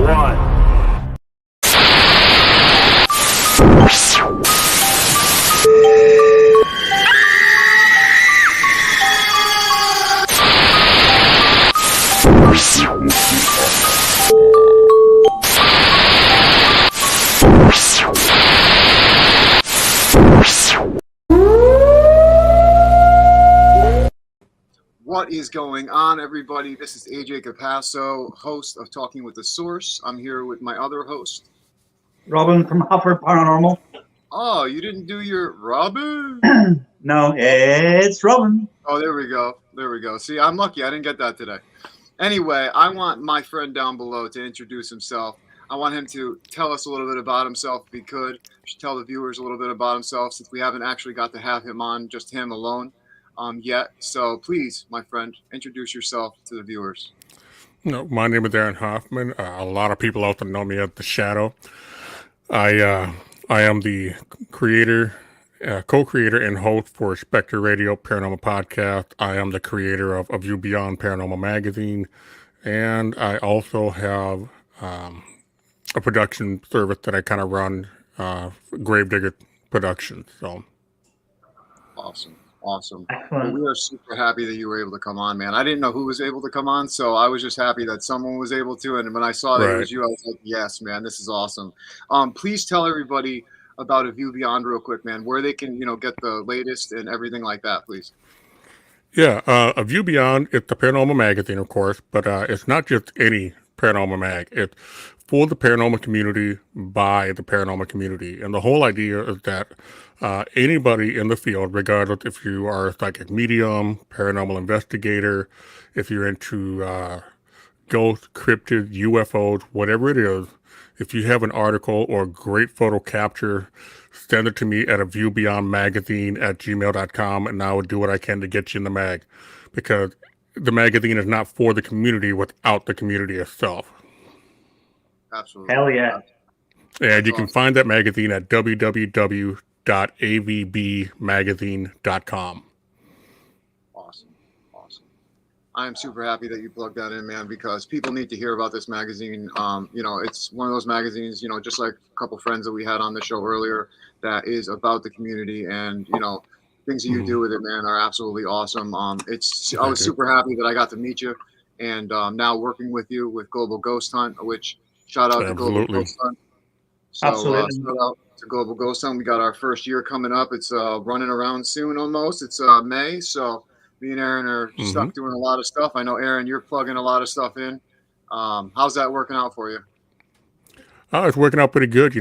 one. What is going on, everybody? This is AJ Capasso, host of Talking with the Source. I'm here with my other host, Robin from Paranormal. Oh, you didn't do your Robin? No, it's Robin. Oh, there we go. There we go. See, I'm lucky. I didn't get that today. Anyway, I want my friend down below to introduce himself. I want him to tell us a little bit about himself if he could. Should tell the viewers a little bit about himself since we haven't actually got to have him on, just him alone, yet. So please, my friend, introduce yourself to the viewers. No, my name is Aaron Hoffman. A lot of people out there know me as The Shadow. I am the creator, co-creator and host for Spectre Radio Paranormal Podcast. I am the creator of A View Beyond Paranormal Magazine. And I also have a production service that I kind of run, Gravedigger Productions. So, Awesome. Awesome. Excellent. Well, we are super happy that you were able to come on, man. I didn't know who was able to come on, so I was just happy that someone was able to. And when I saw that it was you, I was like, yes, man, this is awesome. Please tell everybody about A View Beyond real quick, man, where they can, get the latest and everything like that, please. Yeah, A View Beyond, it's the Paranormal Magazine, of course, but it's not just any paranormal mag. It's for the paranormal community, by the paranormal community. And the whole idea is that anybody in the field, regardless if you are a psychic medium, paranormal investigator, if you're into ghosts, cryptids, UFOs, whatever it is, if you have an article or great photo capture, send it to me at aviewbeyondmagazine@gmail.com, and I will do what I can to get you in the mag, because the magazine is not for the community without the community itself. Absolutely. Hell yeah. And you can find that magazine at www.avbmagazine.com. Awesome. Awesome. I am super happy that you plugged that in, man, because people need to hear about this magazine. It's one of those magazines, just like a couple friends that we had on the show earlier, that is about the community, and, things that you do with it, man, are absolutely awesome. I was super happy that I got to meet you, and now working with you with Global Ghost Hunt, which shout out to Global Ghost Hunt. So shout out to Global Ghost Hunt. We got our first year coming up. It's running around soon almost. It's May, so me and Aaron are stuck doing a lot of stuff. I know, Aaron, you're plugging a lot of stuff in. How's that working out for you? It's working out pretty good.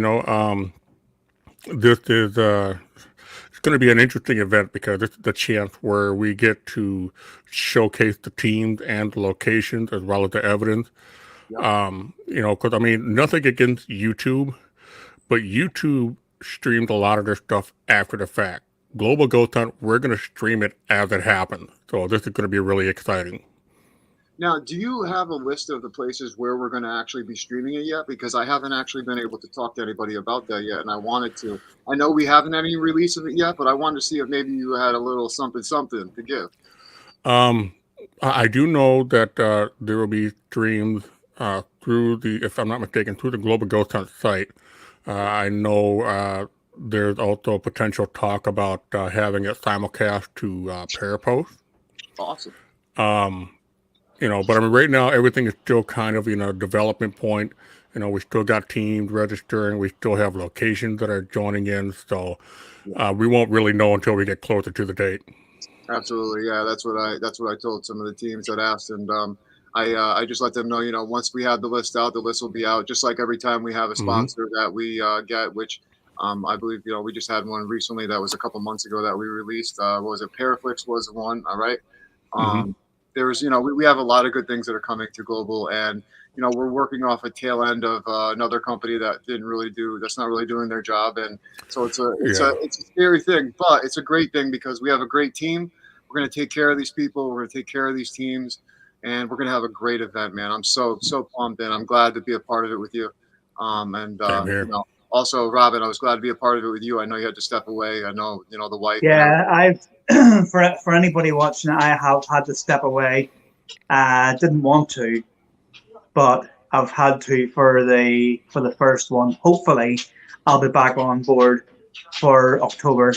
This is it's going to be an interesting event, because it's the chance where we get to showcase the teams and the locations as well as the evidence. Yep. Because nothing against YouTube, but YouTube streams a lot of their stuff after the fact. Global Ghost Hunt, we're going to stream it as it happens. So this is going to be really exciting. Now, do you have a list of the places where we're going to actually be streaming it yet? Because I haven't actually been able to talk to anybody about that yet, and I wanted to. I know we haven't had any release of it yet, but I wanted to see if maybe you had a little something to give. I do know that there will be streams through if I'm not mistaken, through the Global Ghost Hunt site. I know there's also potential talk about having it simulcast to Parapost. Awesome. But right now everything is still kind of development point. We still got teams registering. We still have locations that are joining in. So we won't really know until we get closer to the date. Absolutely, yeah. That's what I told some of the teams that asked, and I just let them know. Once we have the list out, the list will be out. Just like every time we have a sponsor that we get, which I believe we just had one recently that was a couple months ago that we released. What was it? Paraflix was one. All right. There was we have a lot of good things that are coming to Global, and we're working off a tail end of another company that's not really doing their job, and so it's a scary thing, but it's a great thing because we have a great team. We're going to take care of these people. We're going to take care of these teams, and we're going to have a great event, man. I'm so pumped, and I'm glad to be a part of it with you. Also, Robin, I was glad to be a part of it with you. I know you had to step away. I know the wife. Yeah, I've for anybody watching, I have had to step away. I didn't want to, but I've had to for the first one. Hopefully, I'll be back on board for October.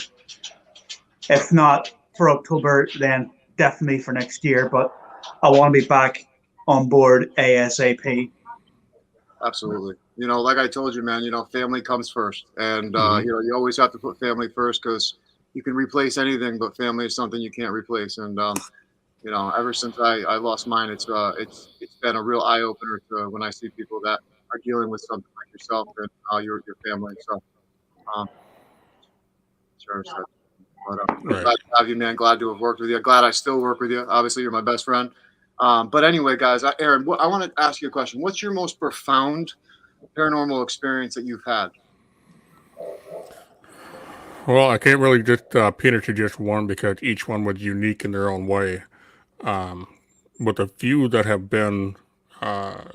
If not for October, then definitely for next year. But I want to be back on board ASAP. Absolutely. You know, like I told you, man, you know, family comes first. And, Mhm. you know, you always have to put family first because you can replace anything, but family is something you can't replace. And, you know, ever since I lost mine, it's been a real eye opener to when I see people that are dealing with something like yourself and your family. So, um, sure. So, but I'm Right. glad to have you, man. Glad to have worked with you. Glad I still work with you. Obviously, you're my best friend. But anyway, guys, Aaron, I want to ask you a question. What's your most profound paranormal experience that you've had? Well, I can't really just pin it to just one because each one was unique in their own way. But the few that have been,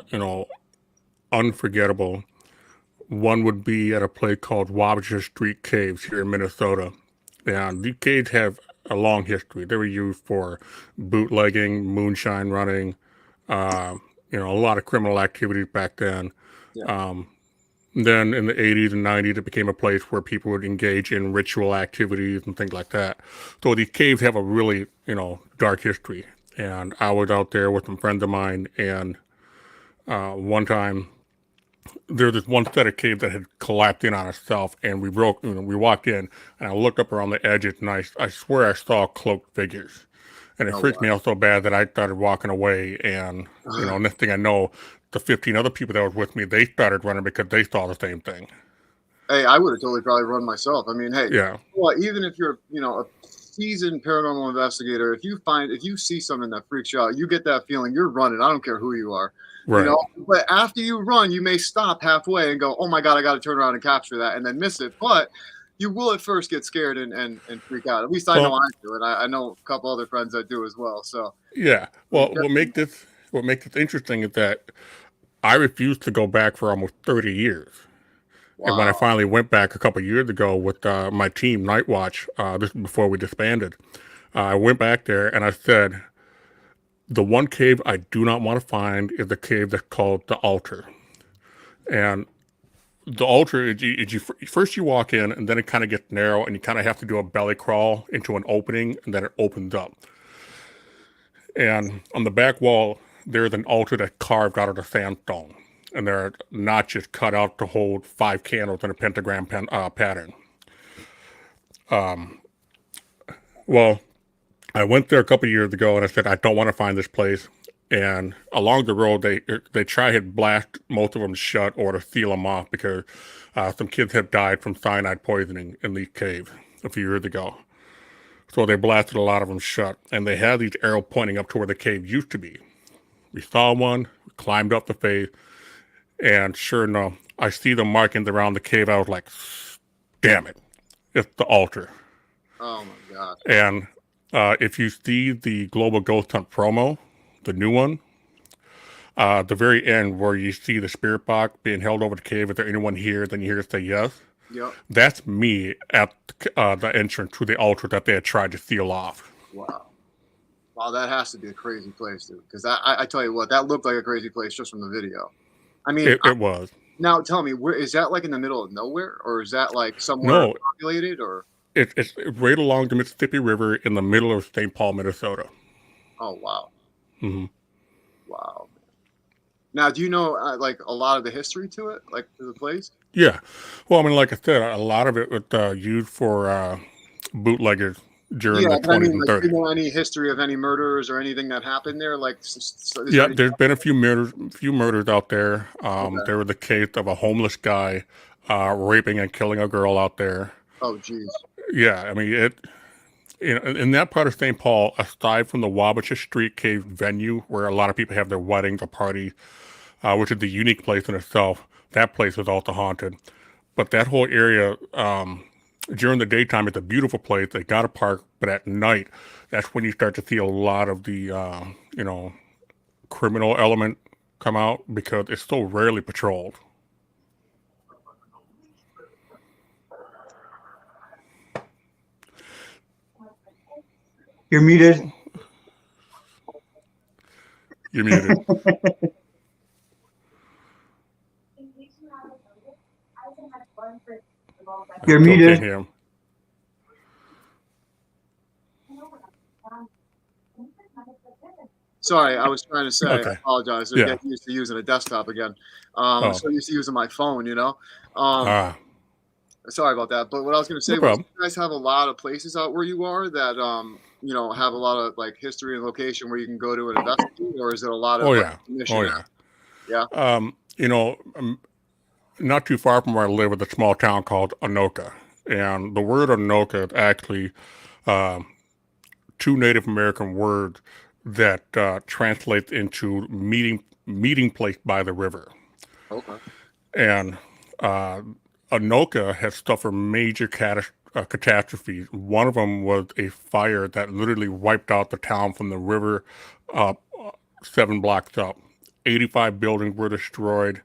you know, unforgettable, one would be at a place called Wabasha Street Caves here in Minnesota. And these caves have a long history. They were used for bootlegging, moonshine running, uh, you know, a lot of criminal activity back then. Yeah. Then in the 80s and 90s, it became a place where people would engage in ritual activities and things like that. So these caves have a really, you know, dark history. And I was out there with some friends of mine, and one time there's this one set of caves that had collapsed in on itself, and we walked in, and I looked up around the edges, and I swear I saw cloaked figures. And it Oh, freaked me out so bad that I started walking away, and, you know, wow. next thing I know, the 15 other people that was with me, they started running because they saw the same thing. Hey, I would have totally probably run myself. I mean, hey, Yeah. well, even if you're, you know, a seasoned paranormal investigator, if you see something that freaks you out, you get that feeling, you're running. I don't care who you are, you Right. know. But after you run, you may stop halfway and go, "Oh my God, I got to turn around and capture that," and then miss it. But you will at first get scared and freak out. At least I know Well, I do, and I know a couple other friends that do as well. So, yeah. um, Well, what makes this interesting is that I refused to go back for almost 30 years. And when I wow, finally went back a couple of years ago with my team, Night Watch, this is before we disbanded, I went back there and I said, the one cave I do not want to find is the cave that's called the Altar. And the altar first you walk in and then it kind of gets narrow and you kind of have to do a belly crawl into an opening and then it opens up. And on the back wall, there's an altar that's carved out of the sandstone. And there are notches cut out to hold 5 candles in a pentagram pattern. Well, I went there a couple of years ago and I said, I don't want to find this place. And along the road, they try to blast most of them shut or to seal them off because some kids have died from cyanide poisoning in the cave a few years ago. So they blasted a lot of them shut. And they had these arrows pointing up to where the cave used to be. We saw one, climbed up the face, and sure enough, I see the markings around the cave. I was like, damn it, it's the altar. oh my God, And if you see the Global Ghost Hunt promo, the new one, the very end where you see the spirit box being held over the cave, is there anyone here? Then you hear it say yes. yep, That's me at the entrance to the altar that they had tried to seal off. wow. Wow, that has to be a crazy place, dude. Because I tell you what, that looked like a crazy place just from the video. I mean, It was. now tell me, where is that? Like in the middle of nowhere, or is that like somewhere No, populated? Or it's right along the Mississippi River in the middle of St. Paul, Minnesota. oh wow, Hmm. wow. Now, do you know like a lot of the history to it, like to the place? Yeah. Well, I mean, like I said, a lot of it was used for bootleggers Yeah, during the but I 20s mean, and like, do you 30s. know any history of any murders or anything that happened there? Like, is there Yeah, any? there's been a few murders out there. Okay. There was the case of a homeless guy raping and killing a girl out there. Oh, geez. Yeah, I mean it. In that part of St. Paul, aside from the Wabasha Street Cave venue, where a lot of people have their weddings or parties, which is the unique place in itself, that place is also haunted. But that whole area, during the daytime, it's a beautiful place. They got a park, but at night, that's when you start to see a lot of the, you know, criminal element come out because it's so rarely patrolled. You're muted. You're muted. You're Still muted. can't hear him. Sorry, I was trying to say, Okay. I apologize. They're Yeah. getting used to using a desktop again. Oh. I'm so used to using my phone, you know. Ah, Sorry about that. But what I was going to say no was, problem. you guys have a lot of places out where you are that, you know, have a lot of like history and location where you can go to and investigate, or is it a lot of Oh like yeah. mission? Oh yeah. Yeah. You know, not too far from where I live, is a small town called Anoka, and the word Anoka is actually two Native American words that translate into meeting place by the river. Okay. And Anoka has suffered major catastrophes. One of them was a fire that literally wiped out the town from the river 7 blocks up. 85 buildings were destroyed.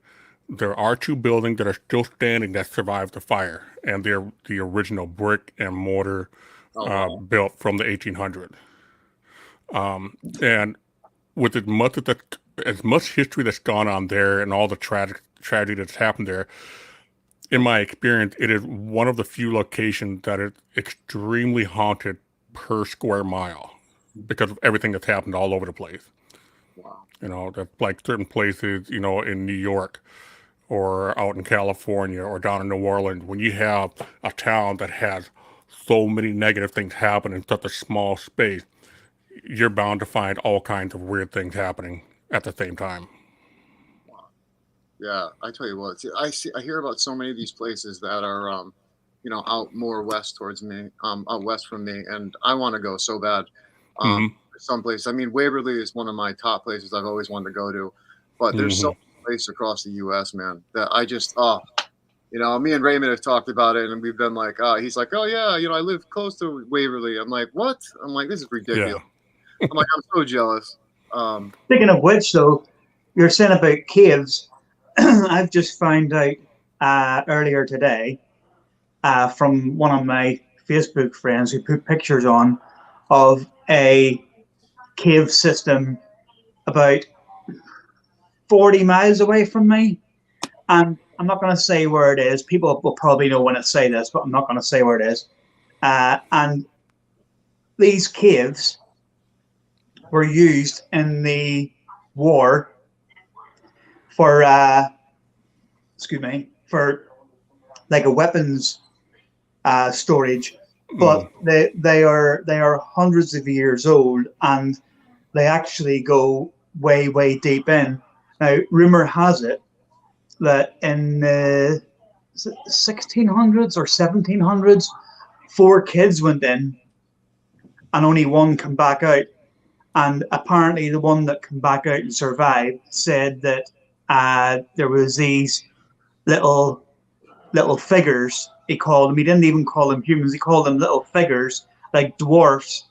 There are 2 buildings that are still standing that survived the fire, and they're the original brick and mortar Oh, wow. built from the 1800s. And with as much history that's gone on there and all the tragedy that's happened there, in my experience, it is one of the few locations that is extremely haunted per square mile because of everything that's happened all over the place. Wow. You know, that's like certain places, you know, in New York or out in California or down in New Orleans, when you have a town that has so many negative things happen in such a small space, you're bound to find all kinds of weird things happening at the same time. Yeah, I tell you what, I hear about so many of these places that are, you know, out more west towards me, out west from me, and I want to go so bad. Um, Mm-hmm. some place. I mean, Waverly is one of my top places I've always wanted to go to, but there's so Mm-hmm. many places across the U.S., man, that I just, you know, me and Raymond have talked about it, and we've been like, he's like, oh yeah, you know, I live close to Waverly. I'm like, what? I'm like, this is ridiculous. Yeah. I'm like, I'm so jealous. Speaking of which, though, you're saying about caves. I've just found out earlier today from one of my Facebook friends who put pictures on of a cave system about 40 miles away from me. And I'm not going to say where it is. People will probably know when I say this, but I'm not going to say where it is. And these caves were used in the war for, for like a weapons storage, but they are hundreds of years old, and they actually go way deep in. Now, rumor has it that in the 1600s or 1700s, 4 kids went in, and only one come back out. And apparently, the one that came back out and survived said that there was these little figures. He called them. He didn't even call them humans. He called them little figures, like dwarfs.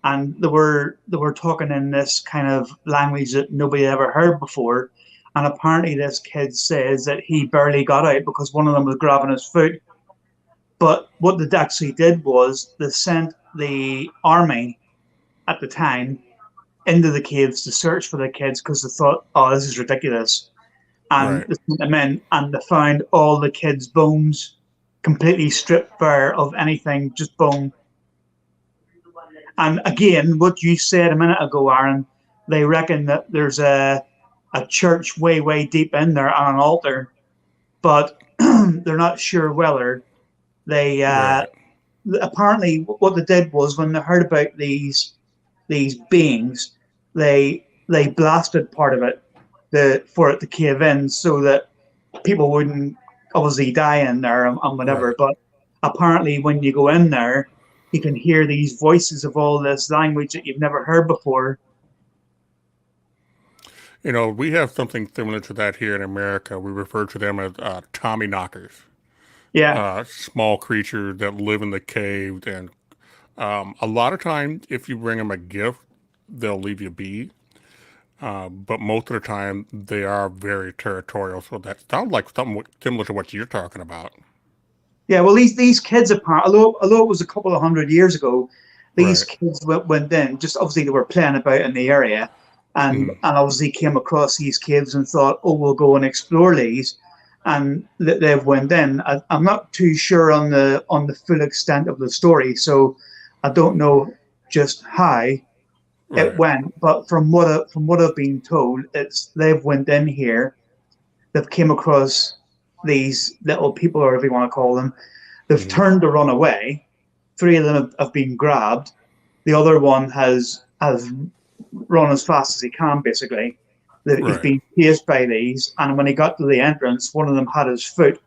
And they were talking in this kind of language that nobody had ever heard before. And apparently, this kid says that he barely got out because one of them was grabbing his foot. But what they actually did was they sent the army at the time into the caves to search for the kids because they thought, oh, this is ridiculous. And Right. they sent them in, and they found all the kids' bones completely stripped bare of anything, just bone. And again, what you said a minute ago, Aaron, they reckon that there's a church way deep in there on an altar, but they're not sure whether they Right. apparently what they did was when they heard about these beings, they blasted part of it for it to cave in so that people wouldn't obviously die in there and whatever. Right. But apparently, when you go in there, you can hear these voices of all this language that you've never heard before. You know, we have something similar to that here in America. We refer to them as Tommy knockers. Yeah. Small creatures that live in the caves, and a lot of times, if you bring them a gift, they'll leave you be. But most of the time, they are very territorial. So that sounds like something similar to what you're talking about. Yeah, well, these kids, although it was a couple of hundred years ago, these Right. kids went in. Just obviously, they were playing about in the area, and obviously came across these caves and thought, "Oh, we'll go and explore these." and that they've went in. I'm not too sure on the full extent of the story, so I don't know just how it went. But from what I've been told, it's they've went in here, they've came across these little people, or whatever you want to call them. They've turned to run away. 3 of them have been grabbed. The other one has run as fast as he can, basically. He's been chased by these, and when he got to the entrance, one of them had his foot.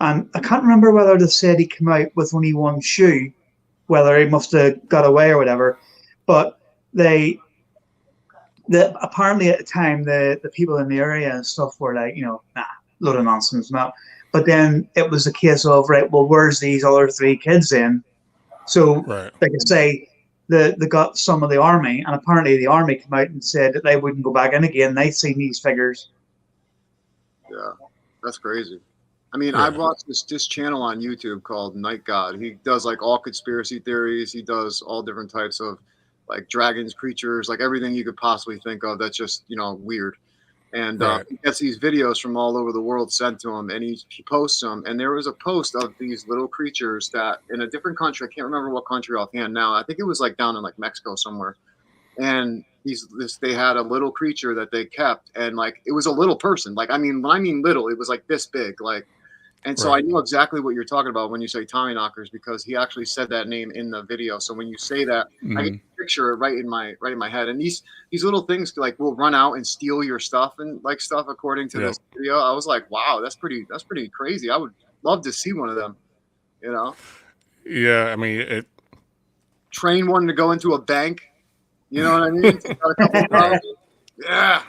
And I can't remember whether they said he came out with only one shoe, whether he must have got away or whatever. But apparently at the time, the people in the area and stuff were like, nah, load of nonsense, not. But then it was a case of, right, well, where's these other 3 kids in? So, like I say, they got some of the army, and apparently the army came out and said that they wouldn't go back in again. They'd seen these figures. Yeah, that's crazy. I mean, I watched this channel on YouTube called Night God. He does like all conspiracy theories. He does all different types of like dragons, creatures, like everything you could possibly think of that's just, weird. And he gets these videos from all over the world sent to him, and he posts them. And there was a post of these little creatures that in a different country, I can't remember what country offhand now. I think it was like down in like Mexico somewhere. And they had a little creature that they kept, and like it was a little person. Like, I mean, when I mean little, it was like this big, like. And so I know exactly what you're talking about when you say Tommy Knockers, because he actually said that name in the video. So when you say that, I can picture it right in my head. And these little things like will run out and steal your stuff and like stuff according to this video. I was like, wow, that's pretty crazy. I would love to see one of them, Yeah, I mean, train one to go into a bank. You know what I mean? Yeah,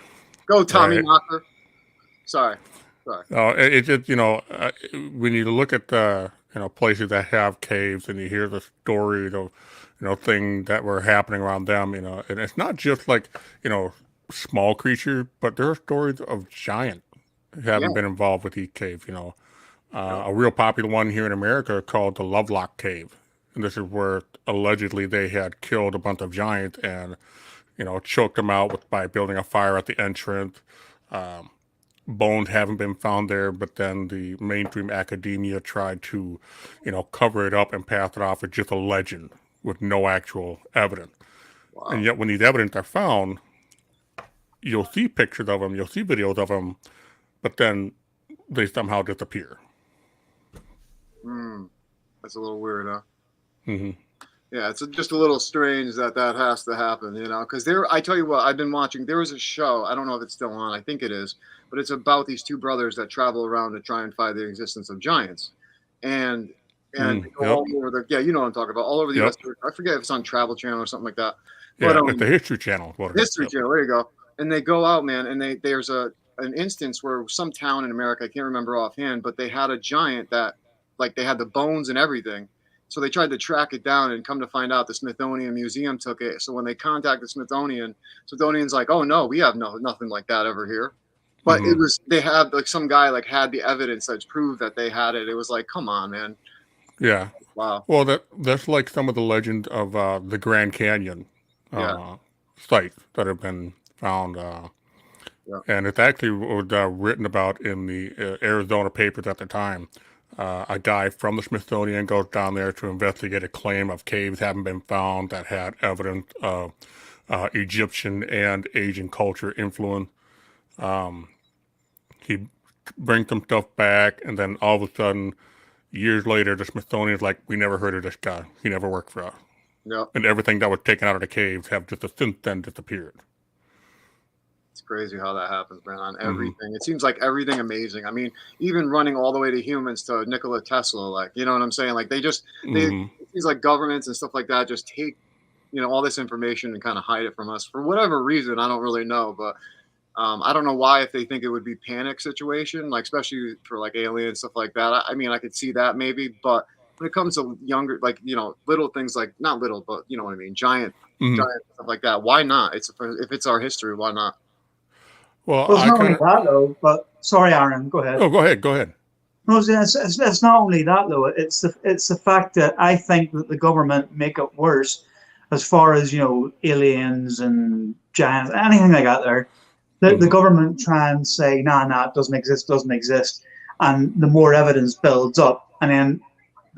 go Tommy Knocker. Sorry. No, it just when you look at the places that have caves and you hear the stories of things that were happening around them, and it's not just like small creatures, but there are stories of giant having been involved with these caves. A real popular one here in America called the Lovelock Cave, and this is where allegedly they had killed a bunch of giants and choked them out by building a fire at the entrance. Bones haven't been found there, but then the mainstream academia tried to, cover it up and pass it off as just a legend with no actual evidence. Wow. And yet when these evidence are found, you'll see pictures of them, you'll see videos of them, but then they somehow disappear. That's a little weird, huh? Yeah, it's just a little strange that has to happen, because I tell you what, I've been watching, there was a show, I don't know if it's still on, I think it is, but it's about these 2 brothers that travel around to try and find the existence of giants. And they go all over you know what I'm talking about, all over the US. I forget if it's on Travel Channel or something like that. Yeah, but, the History Channel. History Channel, there you go. And they go out, man, and there's an instance where some town in America, I can't remember offhand, but they had a giant that, like, they had the bones and everything. So they tried to track it down, and come to find out the Smithsonian Museum took it. So when they contact the Smithsonian's like, oh no, we have nothing like that ever here. But they had like some guy like had the evidence that's proved that they had it. It was like, come on, man. Yeah. Wow. Well, that's like some of the legend of the Grand Canyon sites that have been found. And it's actually written about in the Arizona papers at the time. A guy from the Smithsonian goes down there to investigate a claim of caves having been found that had evidence of Egyptian and Asian culture influence. He brings some stuff back, and then all of a sudden, years later, the Smithsonian's like, we never heard of this guy. He never worked for us. Yep. And everything that was taken out of the caves have just since then disappeared. It's crazy how that happens, man, on everything. It seems like everything amazing. I mean, even running all the way to humans to Nikola Tesla, like, you know what I'm saying? Like, it seems like governments and stuff like that just take, all this information and kind of hide it from us for whatever reason. I don't really know, but I don't know why, if they think it would be panic situation, like especially for like aliens, stuff like that. I mean, I could see that maybe, but when it comes to younger, like, little things, like not little, but you know what I mean, giant stuff like that. Why not? If it's our history, why not? Well, it's not only that though. But sorry, Aaron, go ahead. Oh, go ahead. No, it's not only that though. It's the fact that I think that the government make it worse, as far as aliens and giants, anything like that. The government try and say, nah, it doesn't exist. and the more evidence builds up, and then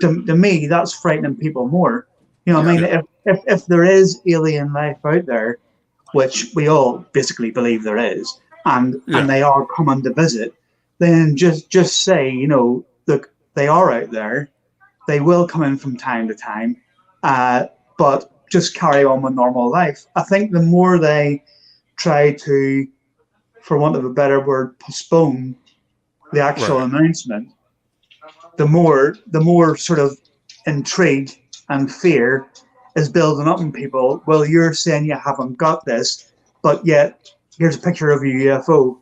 to me, that's frightening people more. You know, I mean, if there is alien life out there, which we all basically believe there is, and they are coming to visit, then just say, you know, look, they are out there. They will come in from time to time, but just carry on with normal life. I think the more they try to, for want of a better word, postpone the actual announcement, the more sort of intrigue and fear is building up in people. Well, you're saying you haven't got this, but yet here's a picture of a UFO.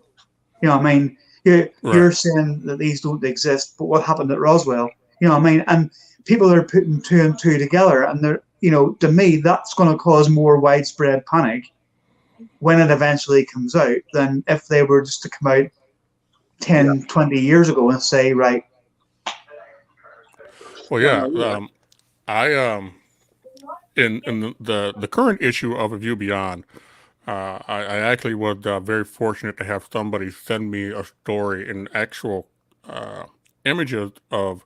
You know what I mean? You're saying that these don't exist, but what happened at Roswell? You know what I mean? And people are putting two and two together, and they're, you know, to me, that's going to cause more widespread panic when it eventually comes out than if they were just to come out 10, 20 years ago and say, right. Well, yeah. I in the current issue of A View Beyond, I actually was very fortunate to have somebody send me a story in actual images of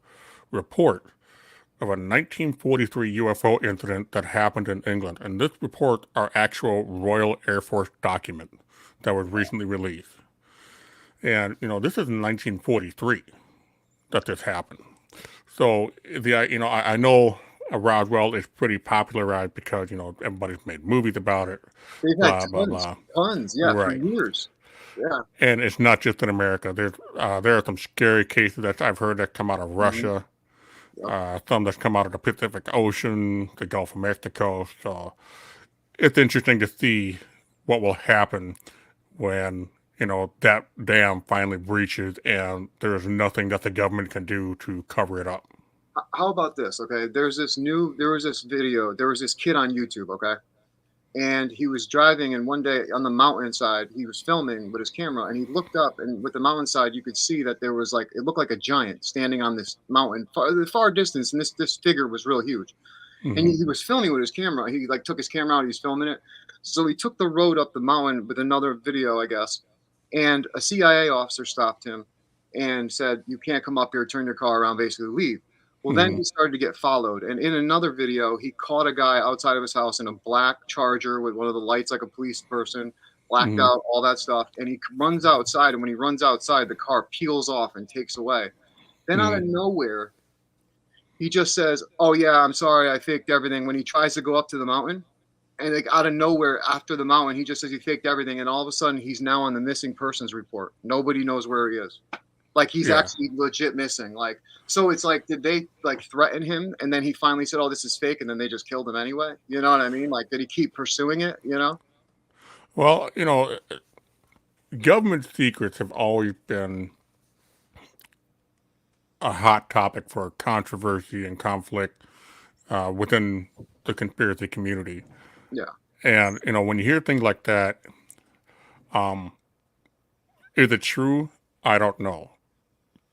report of a 1943 UFO incident that happened in England. And this report are actual Royal Air Force document that was recently released. And, you know, this is in 1943 that this happened. So, I know Roswell is pretty popularized because, you know, everybody's made movies about it. They've had tons, for years. Yeah. And it's not just in America. There are some scary cases that I've heard that come out of Russia. Some that's come out of the Pacific Ocean, the Gulf of Mexico. So it's interesting to see what will happen when, you know, that dam finally breaches and there's nothing that the government can do to cover it up. How about this? Okay, there was this video. There was this kid on YouTube. Okay, and he was driving, and one day on the mountainside, he was filming with his camera, and he looked up, and with the mountainside, you could see that there was, like, it looked like a giant standing on this mountain, far distance, and this figure was real huge. And he was filming with his camera. He, like, took his camera out, he was filming it. So he took the road up the mountain with another video, I guess, and a CIA officer stopped him and said, "You can't come up here, turn your car around, basically leave." Well, then he started to get followed. And in another video, he caught a guy outside of his house in a black Charger with one of the lights like a police person, blacked out, all that stuff. And he runs outside. And when he runs outside, the car peels off and takes away. Then out of nowhere, he just says, "Oh, yeah, I'm sorry. I faked everything." When he tries to go up to the mountain, and, like, out of nowhere after the mountain, he just says he faked everything. And all of a sudden, he's now on the missing persons report. Nobody knows where he is. Like, he's actually legit missing. Like, so it's like, did they, like, threaten him? And then he finally said, "Oh, this is fake." And then they just killed him anyway. You know what I mean? Like, did he keep pursuing it, you know? Well, you know, government secrets have always been a hot topic for controversy and conflict within the conspiracy community. Yeah. And, you know, when you hear things like that, is it true? I don't know.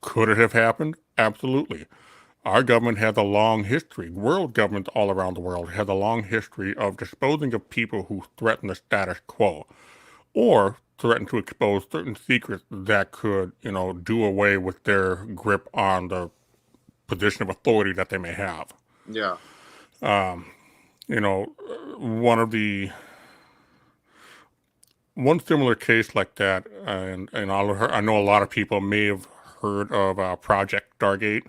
Could it have happened? Absolutely. Our government has a long history, world governments all around the world has a long history of disposing of people who threaten the status quo or threaten to expose certain secrets that could, you know, do away with their grip on the position of authority that they may have. Yeah. You know, one similar case like that, and I know a lot of people may have heard of Project Stargate.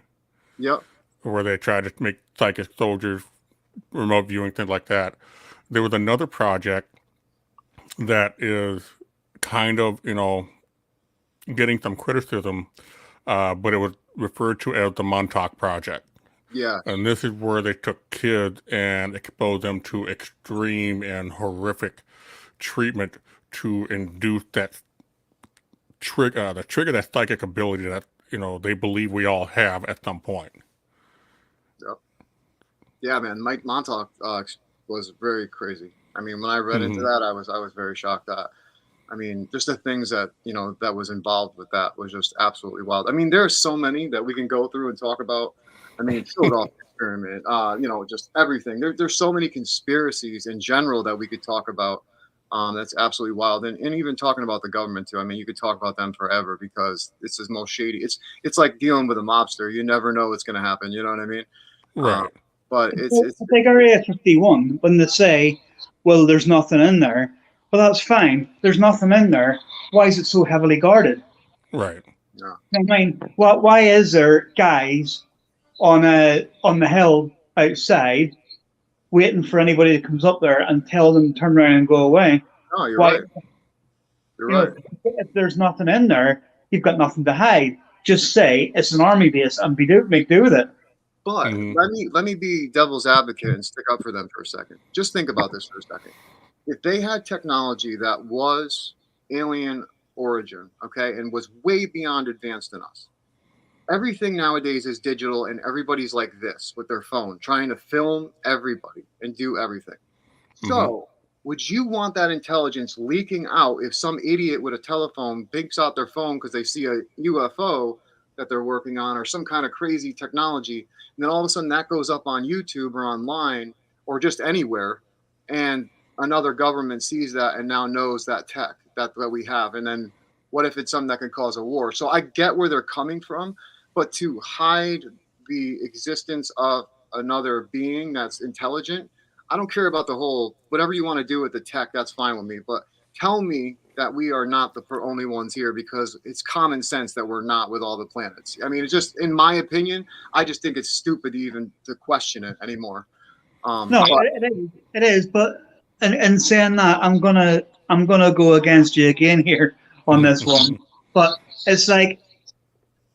Yep. Where they tried to make psychic soldiers, remote viewing, things like that. There was another project that is kind of, you know, getting some criticism, but it was referred to as the Montauk Project. Yeah. And this is where they took kids and exposed them to extreme and horrific treatment to induce that trigger that psychic ability that, you know, they believe we all have at some point. Yep. Yeah, man. Mike Montauk was very crazy. I mean, when I read into that, I was very shocked at. I mean, just the things that, you know, that was involved with that was just absolutely wild. I mean, there's so many that we can go through and talk about. I mean, Philadelphia experiment, you know, just everything. There's so many conspiracies in general that we could talk about. That's absolutely wild. And even talking about the government too. I mean, you could talk about them forever because it's the most shady. It's like dealing with a mobster. You never know what's going to happen. You know what I mean? Um, Right. but it's Take Area 51 when they say, well, there's nothing in there. Well, that's fine. There's nothing in there. Why is it so heavily guarded? Right. yeah. I mean, why is there guys on the hill outside waiting for anybody that comes up there and tell them to turn around and go away? No, you're Why, right. You're you know, right. if there's nothing in there, you've got nothing to hide. Just say it's an army base and make do with it. But let me be devil's advocate and stick up for them for a second. Just think about this for a second. If they had technology that was alien origin, okay, and was way beyond advanced than us, everything nowadays is digital and everybody's like this with their phone, trying to film everybody and do everything. So, would you want that intelligence leaking out if some idiot with a telephone picks out their phone because they see a UFO that they're working on or some kind of crazy technology, and then all of a sudden that goes up on YouTube or online or just anywhere, and another government sees that and now knows that tech that we have, and then what if it's something that could cause a war? So I get where they're coming from, but to hide the existence of another being that's intelligent, I don't care about the whole whatever you want to do with the tech. That's fine with me. But tell me that we are not the only ones here because it's common sense that we're not with all the planets. I mean, it's just in my opinion, I just think it's stupid even to question it anymore. No, it is. But in saying that, I'm gonna go against you again here on this one. But it's like,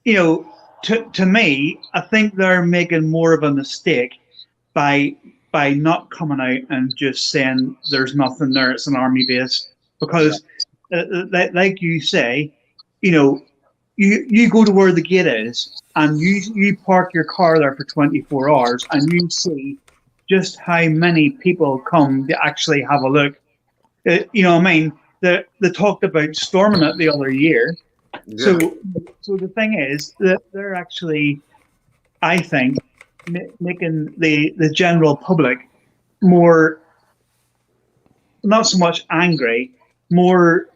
to me, I think they're making more of a mistake by not coming out and just saying there's nothing there. It's an army base because, like you say, you know, you go to where the gate is and you park your car there for 24 hours and you see just how many people come to actually have a look. I mean, they talked about storming it the other year. Yeah. So the thing is that they're actually, I think, making the general public more, not so much angry, more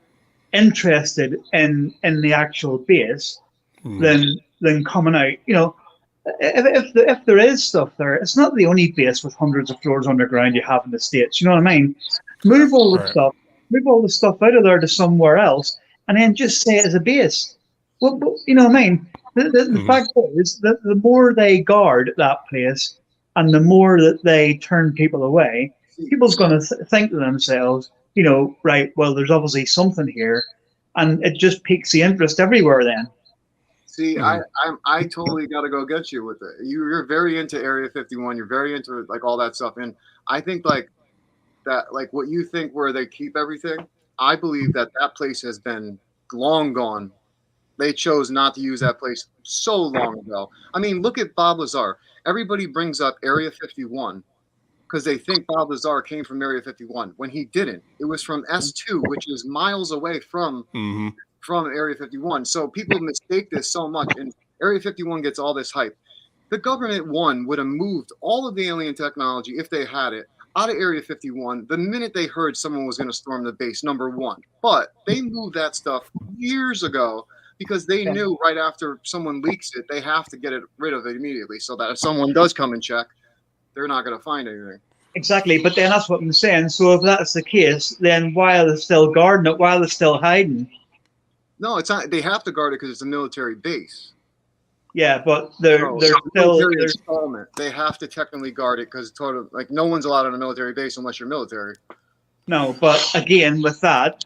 interested in the actual base than coming out. If there is stuff there, it's not the only base with hundreds of floors underground you have in the States. You know what I mean? Move all the stuff, move all the stuff out of there to somewhere else, and then just say it's a base. Well, you know what I mean? The fact is that the more they guard that place, and the more that they turn people away, people's going to think to themselves, right? Well, there's obviously something here, and it just piques the interest everywhere. Then. See, I totally got to go against you with it. You're very into Area 51. You're very into like all that stuff, and I think like that, like what you think where they keep everything. I believe that place has been long gone. They chose not to use that place so long ago. I mean, look at Bob Lazar. Everybody brings up Area 51 because they think Bob Lazar came from Area 51 when he didn't. It was from S2, which is miles away from Area 51. So people mistake this so much, and Area 51 gets all this hype. The government, one, would have moved all of the alien technology, if they had it, out of Area 51 the minute they heard someone was going to storm the base, number one. But they moved that stuff years ago because they knew right after someone leaks it, they have to get rid of it immediately so that if someone does come and check, they're not going to find anything. Exactly, but then that's what I'm saying. So if that's the case, then why are they still guarding it? Why are they still hiding? No, it's not. They have to guard it because it's a military base. Yeah, but they're still installment. They have to technically guard it because like no one's allowed on a military base unless you're military. No, but again, with that,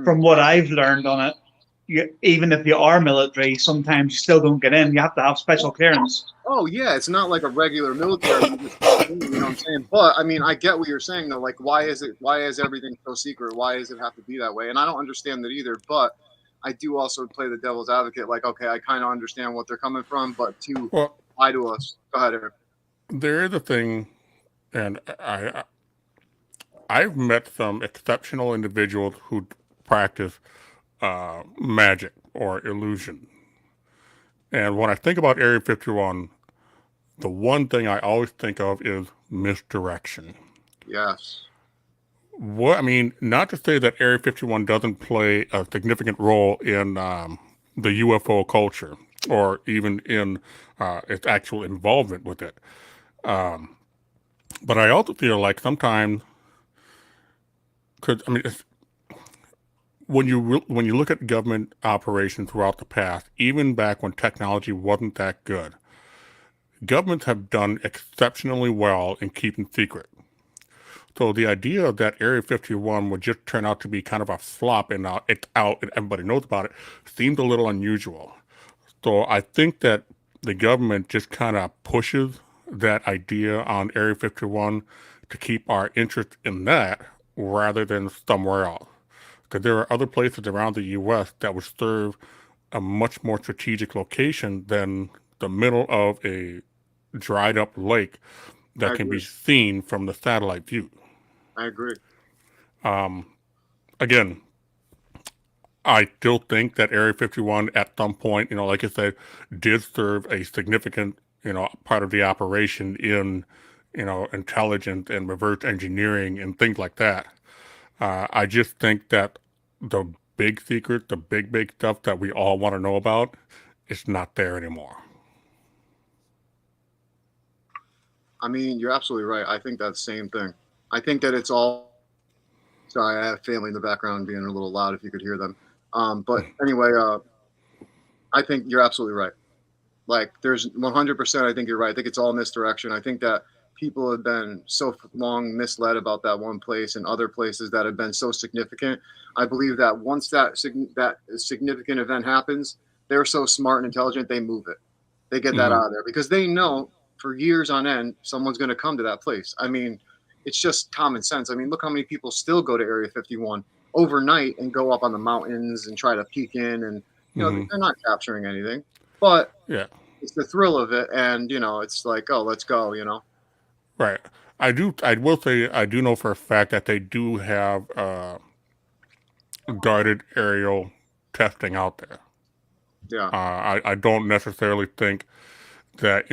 from what I've learned on it, even if you are military, sometimes you still don't get in. You have to have special clearance. Oh yeah, it's not like a regular military. You know what I'm saying? But I mean, I get what you're saying though. Like, why is everything so secret? Why does it have to be that way? And I don't understand that either. But I do also play the devil's advocate. Like, okay, I kind of understand what they're coming from, but to lie to us. Go ahead, Eric. There is a thing, and I've met some exceptional individuals who practice magic or illusion. And when I think about Area 51, the one thing I always think of is misdirection. Yes. What I mean, not to say that Area 51 doesn't play a significant role in the UFO culture or even in its actual involvement with it. But I also feel like sometimes, because I mean, when you look at government operations throughout the past, even back when technology wasn't that good, governments have done exceptionally well in keeping secret. So the idea that Area 51 would just turn out to be kind of a flop and it's out and everybody knows about it seems a little unusual. So I think that the government just kind of pushes that idea on Area 51 to keep our interest in that rather than somewhere else. Because there are other places around the U.S. that would serve a much more strategic location than the middle of a dried up lake that can be seen from the satellite view. I agree. Again, I still think that Area 51 at some point, like I said, did serve a significant, part of the operation in, intelligence and reverse engineering and things like that. I just think that the big secret, the big stuff that we all want to know about, is not there anymore. I mean, you're absolutely right. I think that same thing. I think that it's all. Sorry, I have family in the background being a little loud if you could hear them. But anyway, I think you're absolutely right. Like, there's 100%. I think you're right. I think it's all misdirection. I think that people have been so long misled about that one place and other places that have been so significant. I believe that once that significant event happens, they're so smart and intelligent, they move it. They get that out of there because they know for years on end someone's going to come to that place. I mean, it's just common sense. I mean, look how many people still go to Area 51 overnight and go up on the mountains and try to peek in, and they're not capturing anything, but it's the thrill of it, and it's like, oh, let's go, Right. I will say I do know for a fact that they do have guided aerial testing out there. Yeah. I don't necessarily think that,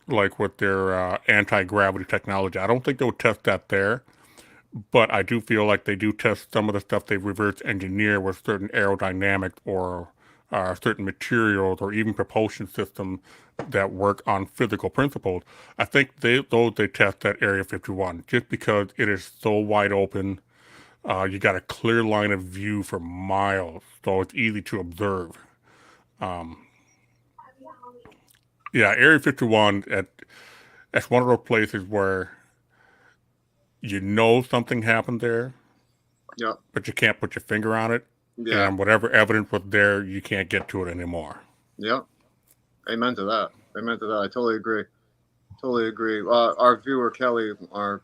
like with their anti-gravity technology, I don't think they'll test that there. But I do feel like they do test some of the stuff they reverse engineer with certain aerodynamic or certain materials or even propulsion systems that work on physical principles. I think they test at Area 51 just because it is so wide open. You got a clear line of view for miles, so it's easy to observe. Area 51 that's one of those places where something happened there, but you can't put your finger on it. Yeah. And whatever evidence was there, you can't get to it anymore. Yeah. Amen to that. I totally agree. Our viewer, Kelly, our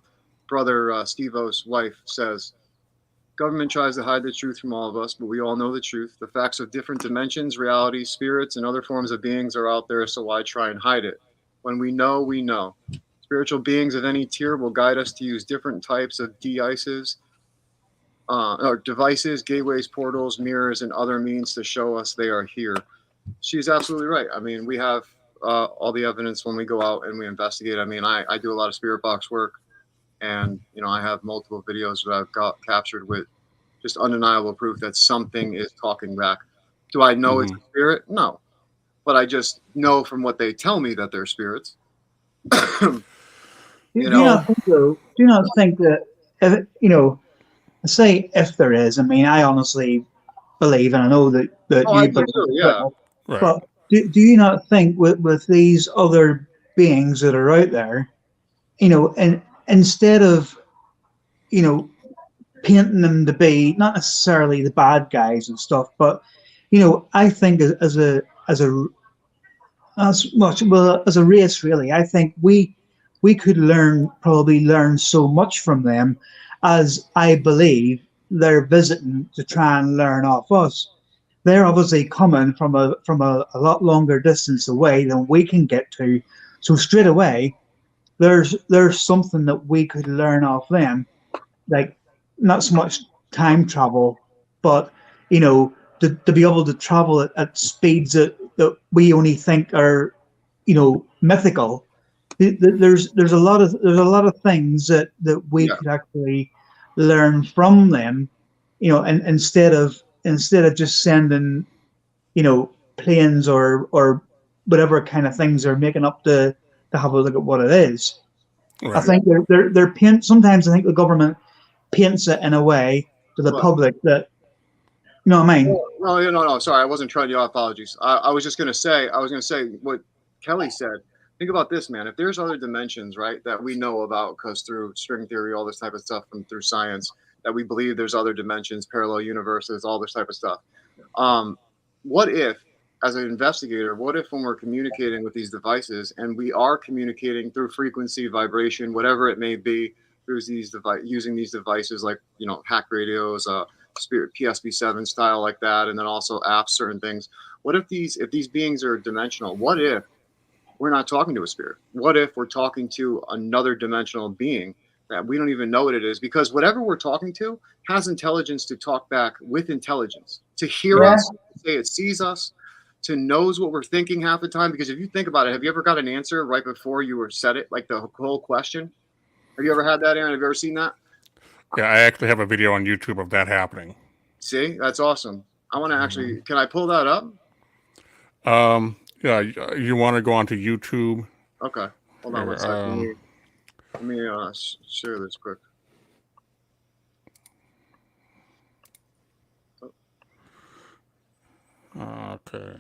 brother Steve-O's wife, says, government tries to hide the truth from all of us, but we all know the truth. The facts of different dimensions, realities, spirits, and other forms of beings are out there, so why try and hide it? When we know, we know. Spiritual beings of any tier will guide us to use different types of devices, gateways, portals, mirrors, and other means to show us they are here. She's absolutely right. I mean, we have all the evidence when we go out and we investigate. I mean, I do a lot of spirit box work, and I have multiple videos that I've got captured with just undeniable proof that something is talking back. Do I know it's a spirit? No, but I just know from what they tell me that they're spirits. Do you not think that say if there is? I mean, I honestly believe, and I know that you believe. Yeah. Right. But do you not think with these other beings that are out there, and instead of painting them to be not necessarily the bad guys and stuff, but I think as a race, really, I think we could probably learn so much from them, as I believe they're visiting to try and learn off us. They're obviously coming from a lot longer distance away than we can get to, so straight away there's something that we could learn off them, like not so much time travel, but to be able to travel at speeds that we only think are mythical. There's a lot of things that we could actually learn from them, and instead of just sending, planes or whatever kind of things they're making up to have a look at what it is. I Right. think they're paint. Sometimes I think the government paints it in a way to the But public that, you know what I mean? no. Sorry, I wasn't trying to. Apologies. I was just gonna say. I was gonna say what Kelly said. Think about this, man. If there's other dimensions, right, that we know about, because through string theory, all this type of stuff, and through science, that we believe there's other dimensions, parallel universes, all this type of stuff. What if, as an investigator, what if when we're communicating with these devices, and we are communicating through frequency, vibration, whatever it may be, through these using these devices like hack radios, Spirit PSB7 style like that, and then also apps, certain things. What if these beings are dimensional? What if we're not talking to a spirit? What if we're talking to another dimensional being that we don't even know what it is? Because whatever we're talking to has intelligence to talk back with intelligence, to hear Yeah. us, to say it sees us, to knows what we're thinking half the time. Because if you think about it, have you ever got an answer right before you were said it, like the whole question? Have you ever had that, Aaron? Have you ever seen that? Yeah, I actually have a video on YouTube of that happening. See, that's awesome. I want to actually, can I pull that up? Yeah, you want to go onto YouTube? Okay, hold on one second. Let me share this quick. Okay.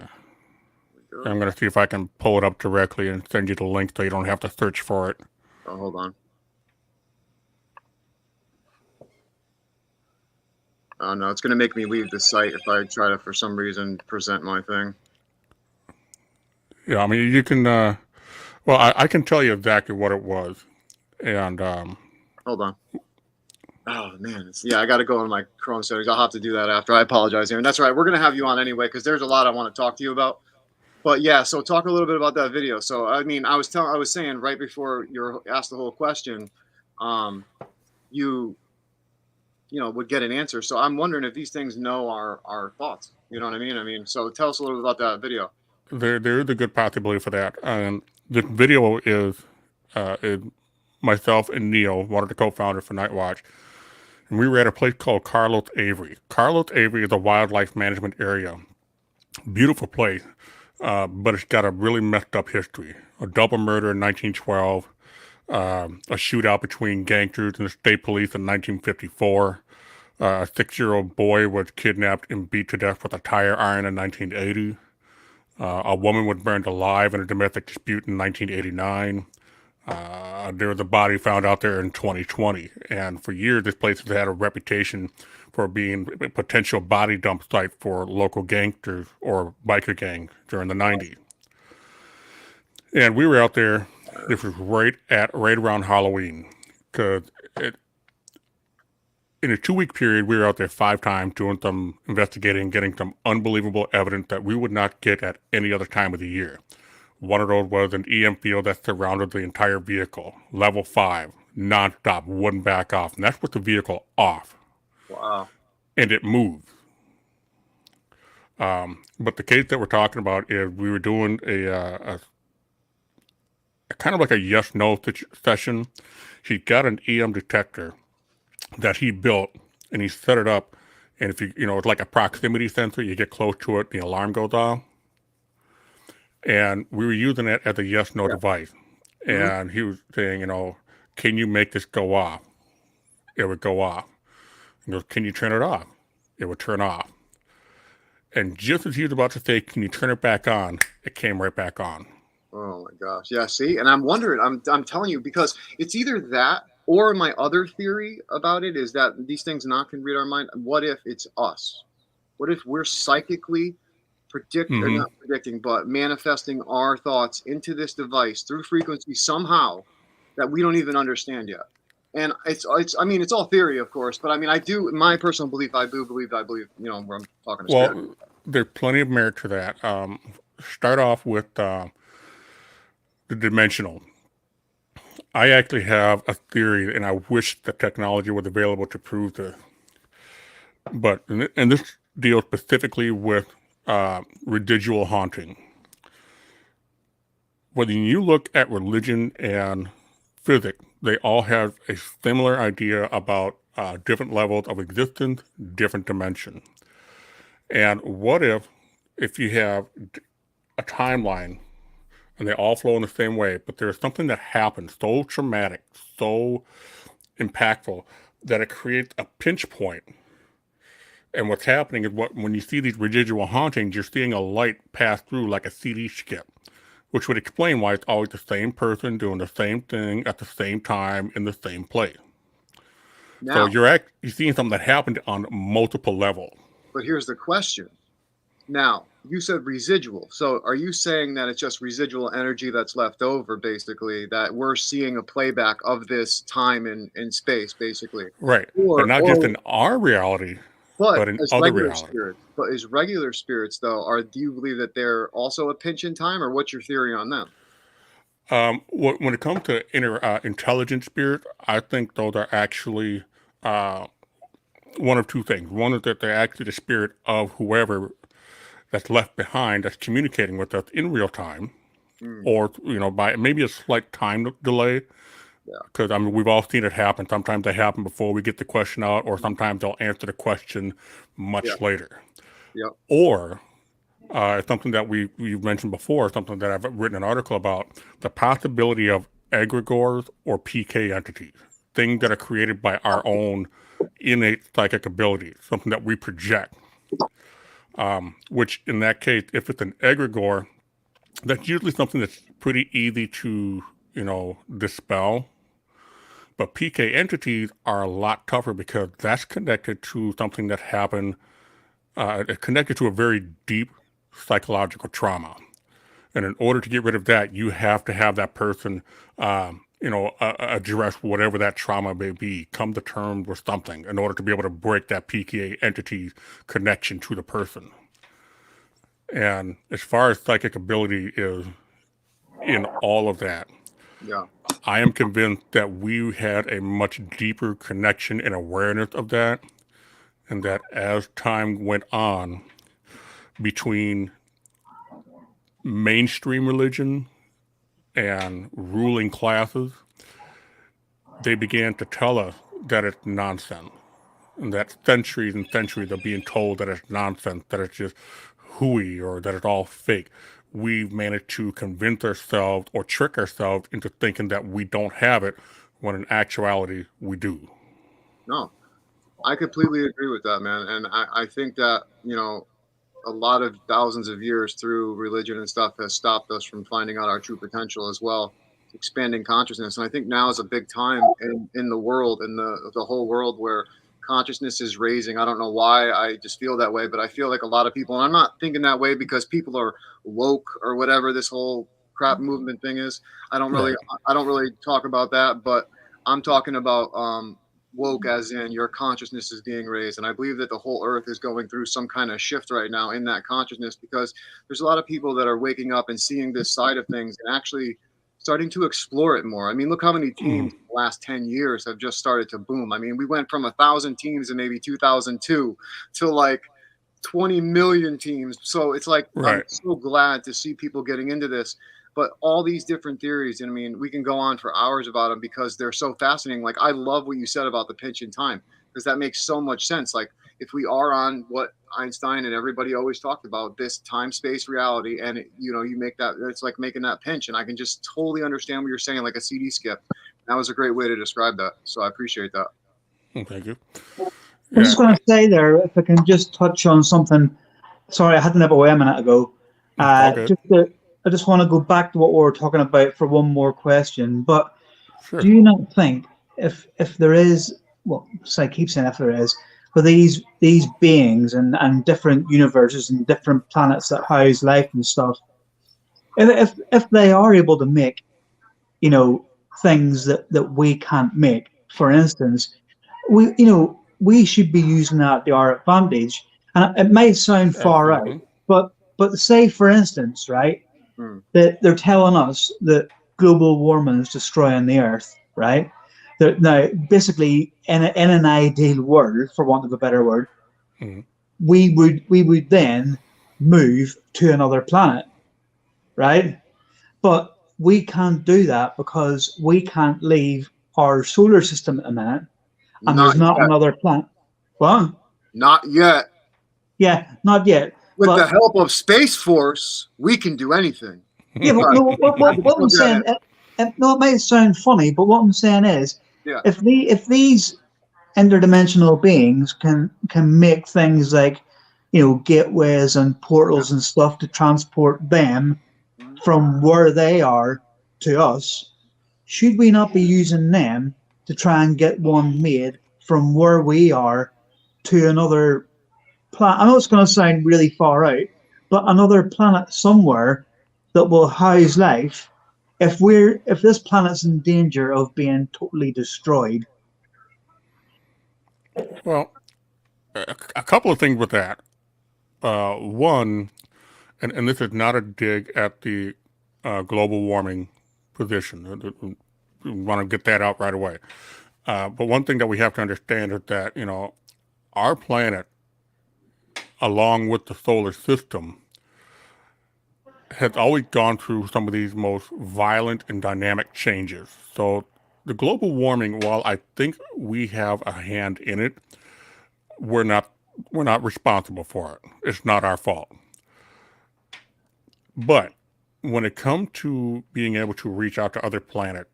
I'm going to see if I can pull it up directly and send you the link so you don't have to search for it. Oh, hold on. Oh, no, it's going to make me leave the site if I try to, for some reason, present my thing. Yeah, I mean, you can, well, I can tell you exactly what it was. And, hold on. Oh, man. Yeah, I got to go in my Chrome settings. I'll have to do that after. I apologize, Aaron. That's right. We're going to have you on anyway, because there's a lot I want to talk to you about. But yeah, so talk a little bit about that video. So, I mean, I was saying right before you asked the whole question, you would get an answer. So I'm wondering if these things know our thoughts. You know what I mean? I mean, so tell us a little bit about that video. there is a good possibility for that. And the video is myself and Neil, one of the co-founders for Nightwatch, and we were at a place called Carlos Avery. Carlos Avery is a wildlife management area. Beautiful place, but it's got a really messed up history. A double murder in 1912, a shootout between gangsters and the state police in 1954. A 6-year-old boy was kidnapped and beat to death with a tire iron in 1980. A woman was burned alive in a domestic dispute in 1989. There was a body found out there in 2020. And for years, this place has had a reputation for being a potential body dump site for local gangsters or biker gangs during the 90s. And we were out there. This was right around Halloween, because in a 2-week period, we were out there 5 times doing some investigating, getting some unbelievable evidence that we would not get at any other time of the year. One of those was an EM field that surrounded the entire vehicle, level 5, nonstop, wouldn't back off. And that's with the vehicle off. Wow. And it moved. But the case that we're talking about is we were doing a kind of like a yes-no session. He got an EM detector that he built, and he set it up. And if it's like a proximity sensor, you get close to it, the alarm goes off. And we were using it as a yes-no device. And he was saying, can you make this go off? It would go off. He goes, can you turn it off? It would turn off. And just as he was about to say, can you turn it back on? It came right back on. Oh my gosh. Yeah, see? And I'm wondering, I'm telling you, because it's either that, or my other theory about it is that these things not can read our mind. What if it's us? What if we're psychically or not predicting, but manifesting our thoughts into this device through frequency somehow that we don't even understand yet? And it's all theory, of course, but I mean, my personal belief, I believe, where I'm talking to spirit. There's plenty of merit to that. Start off with the dimensional. I actually have a theory, and I wish the technology was available to prove this. But, and this deals specifically with residual haunting. When you look at religion and physics, they all have a similar idea about different levels of existence, different dimension. And what if you have a timeline and they all flow in the same way, but there's something that happens so traumatic, so impactful, that it creates a pinch point. And what's happening is when you see these residual hauntings, you're seeing a light pass through like a CD skip, which would explain why it's always the same person doing the same thing at the same time in the same place. Now, so you're seeing something that happened on multiple levels. But here's the question. Now, you said residual. So are you saying that it's just residual energy that's left over, basically, that we're seeing a playback of this time and space, basically? Right. But not just in our reality, but in other realities. But as regular spirits, though, do you believe that they're also a pinch in time, or what's your theory on them? When it comes to intelligent spirits, I think those are actually one of two things. One is that they're actually the spirit of whoever that's left behind that's communicating with us in real time, or by maybe a slight time delay. Because we've all seen it happen. Sometimes they happen before we get the question out, or sometimes they'll answer the question much later. Yep. Or something that we've mentioned before, something that I've written an article about, the possibility of egregores or PK entities, things that are created by our own innate psychic abilities, something that we project. Which in that case, if it's an egregore, that's usually something that's pretty easy to, dispel. But PK entities are a lot tougher because that's connected to something that happened, connected to a very deep psychological trauma. And in order to get rid of that, you have to have that person, address whatever that trauma may be, come to terms with something in order to be able to break that PK entity's connection to the person. And as far as psychic ability is in all of that, I am convinced that we had a much deeper connection and awareness of that, and that as time went on between mainstream religion and ruling classes, they began to tell us that it's nonsense, and that centuries and centuries of being told that it's nonsense, that it's just hooey, or that it's all fake. We've managed to convince ourselves or trick ourselves into thinking that we don't have it, when in actuality we do. No, I completely agree with that, man. And I think that, a lot of thousands of years through religion and stuff has stopped us from finding out our true potential as well, expanding consciousness. And I think now is a big time in the world, in the whole world, where consciousness is raising. I don't know why I just feel that way, but I feel like a lot of people, and I'm not thinking that way because people are woke or whatever this whole crap movement thing is. I don't really talk about that, but I'm talking about woke as in your consciousness is being raised. And I believe that the whole earth is going through some kind of shift right now in that consciousness, because there's a lot of people that are waking up and seeing this side of things and actually starting to explore it more. I mean, look how many teams in the last 10 years have just started to boom. I mean, we went from 1,000 teams in maybe 2002 to like 20 million teams. So it's like, I'm so glad to see people getting into this. But all these different theories, and I mean, we can go on for hours about them because they're so fascinating. Like, I love what you said about the pinch in time, because that makes so much sense. Like, if we are on what Einstein and everybody always talked about, this time-space reality, and you make that, it's like making that pinch, and I can just totally understand what you're saying, like a CD skip. That was a great way to describe that. So I appreciate that. Thank you. I was just going to say there, if I can just touch on something. Sorry, I had to nip away a minute ago. I just want to go back to what we were talking about for one more question. But do you not think if there is, well, so I keep saying if there is, for these beings and different universes and different planets that house life and stuff, if they are able to make, things that we can't make, for instance, we should be using that to our advantage. And it may sound far out, but say, for instance, right, that they're telling us that global warming is destroying the Earth, right? Now, basically, in an ideal world, for want of a better word, we would then move to another planet, right? But we can't do that because we can't leave our solar system at the minute, and there's not yet. another planet. What? Not yet. Yeah, not yet. With but, the help of Space Force, we can do anything. Yeah, but no, what I'm saying, no, it might sound funny, but what I'm saying is, yeah. if these interdimensional beings can make things like, gateways and portals and stuff to transport them from where they are to us, should we not be using them to try and get one made from where we are to another planet? I know it's going to sound really far out, but another planet somewhere that will house life. If this planet's in danger of being totally destroyed. Well, a couple of things with that. One, and this is not a dig at the global warming position. We want to get that out right away. But one thing that we have to understand is that, our planet, along with the solar system, has always gone through some of these most violent and dynamic changes. So the global warming, while I think we have a hand in it, we're not responsible for it. It's not our fault. But when it comes to being able to reach out to other planets,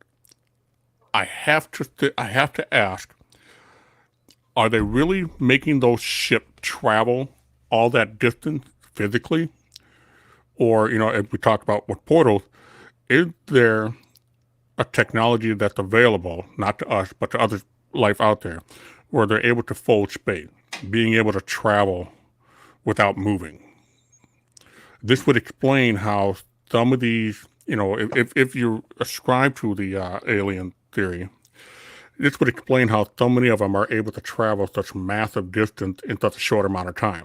I have to ask, are they really making those ships travel all that distance physically? Or, as we talked about with portals, is there a technology that's available, not to us, but to other life out there, where they're able to fold space, being able to travel without moving? This would explain how some of these, if you ascribe to the alien theory, this would explain how so many of them are able to travel such massive distance in such a short amount of time.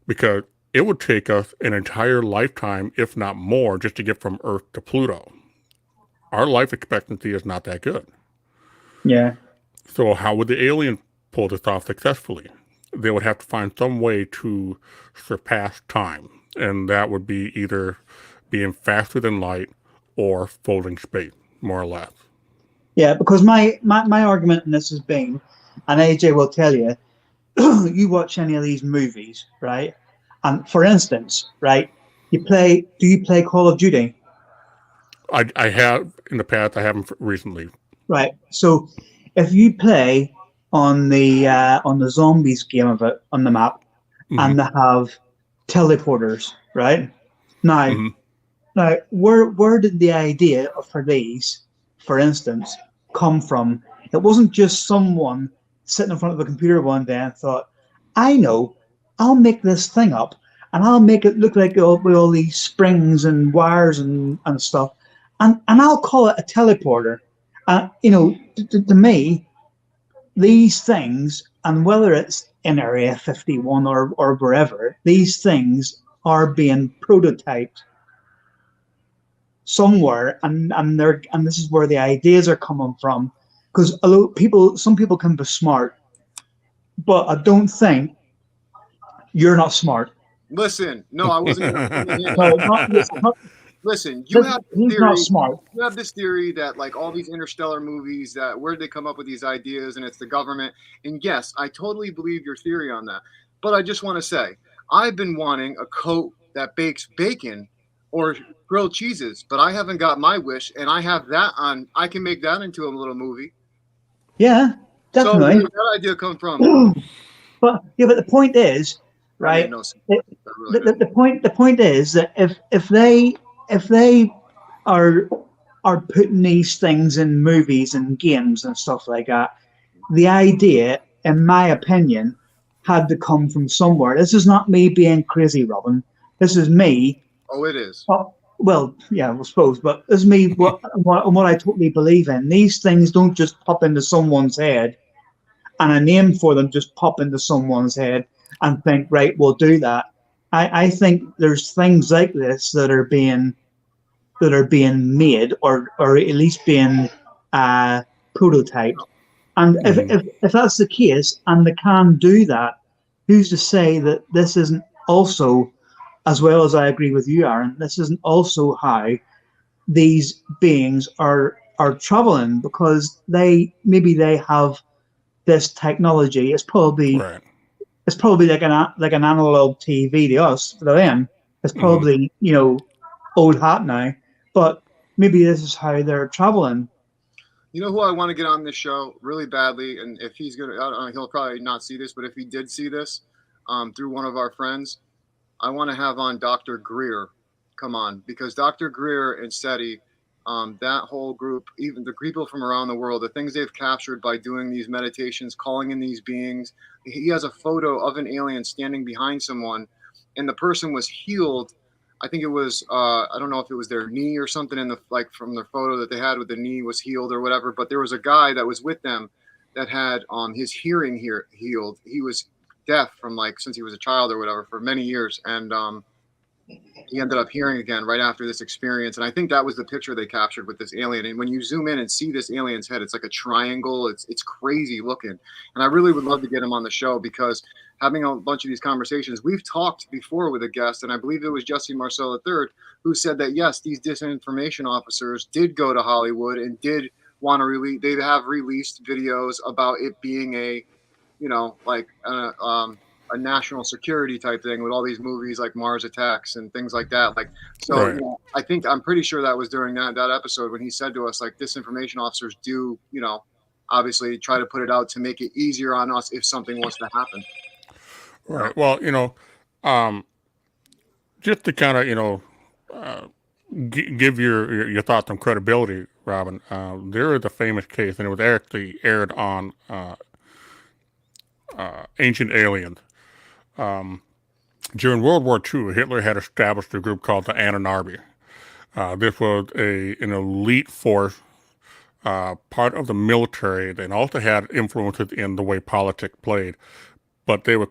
Because it would take us an entire lifetime, if not more, just to get from Earth to Pluto. Our life expectancy is not that good. Yeah. So how would the alien pull this off successfully? They would have to find some way to surpass time. And that would be either being faster than light or folding space, more or less. Yeah, because my argument in this has been, and AJ will tell you, you watch any of these movies, right? And for instance, right, do you play Call of Duty? I have in the past, I haven't recently. Right. So if you play on the zombies game of it on the map, and they have teleporters, right? Now, where did the idea for these, for instance, come from? It wasn't just someone sitting in front of a computer one day and thought, I know, I'll make this thing up and I'll make it look like with all these springs and wires and stuff, and I'll call it a teleporter. To me, these things, and whether it's in Area 51 or wherever, these things are being prototyped somewhere, and this is where the ideas are coming from. Because some people can be smart, but I don't think you're not smart. Listen, no, I wasn't. Listen, he's not smart. You have this theory that like all these interstellar movies, that where did they come up with these ideas, and it's the government. And yes, I totally believe your theory on that. But I just want to say, I've been wanting a coat that bakes bacon or grilled cheeses, but I haven't got my wish, and I have that on. I can make that into a little movie. Yeah, definitely. So where did that idea come from? But the point is, right? The point is that if they are putting these things in movies and games and stuff like that, the idea, in my opinion, had to come from somewhere. This is not me being crazy, Robin. This is me. Oh, it is. Well, yeah, I suppose, but this is me. What I totally believe in. These things don't just pop into someone's head, and a name for them just pop into someone's head and think, right, we'll do that. I think there's things like this that are being made, or at least being prototyped. And if that's the case, and they can do that, who's to say that this isn't also, as well as I agree with you, Aaron, this isn't also how these beings are traveling, because maybe they have this technology. It's probably Right. like an analog TV to us. For them, it's Mhm. probably old hat now. But maybe this is how they're traveling. You know who I want to get on this show really badly, and if he's gonna, I don't know, he'll probably not see this, but if he did see this through one of our friends, I want to have on Dr. Greer. Come on, because Dr. Greer and SETI, that whole group, even the people from around the world, the things they've captured by doing these meditations, calling in these beings. He has a photo of an alien standing behind someone, and the person was healed. I think it was I don't know if it was their knee or something in the like from the photo that they had with the knee was healed or whatever. But there was a guy that was with them that had his hearing here healed. He was deaf from like since he was a child or whatever for many years, and he ended up hearing again right after this experience. And I think that was the picture they captured with this alien. And when you zoom in and see this alien's head, it's like a triangle. It's crazy looking. And I really would love to get him on the show because having a bunch of these conversations, we've talked before with a guest, and I believe it was Jesse Marcel III, who said that yes, these disinformation officers did go to Hollywood and did want to release. They have released videos about it being a, like a national security type thing with all these movies like Mars Attacks and things like that. Like, so Right. I'm pretty sure that was during that episode when he said to us, like, disinformation officers do, obviously try to put it out to make it easier on us if something was to happen. Right. Well, just to kind of, give your thoughts on credibility, Robin. There is a famous case, and it was actually aired on Ancient Aliens. During World War II, Hitler had established a group called the Anunnaki. This was an elite force, part of the military. They also had influences in the way politics played, but they were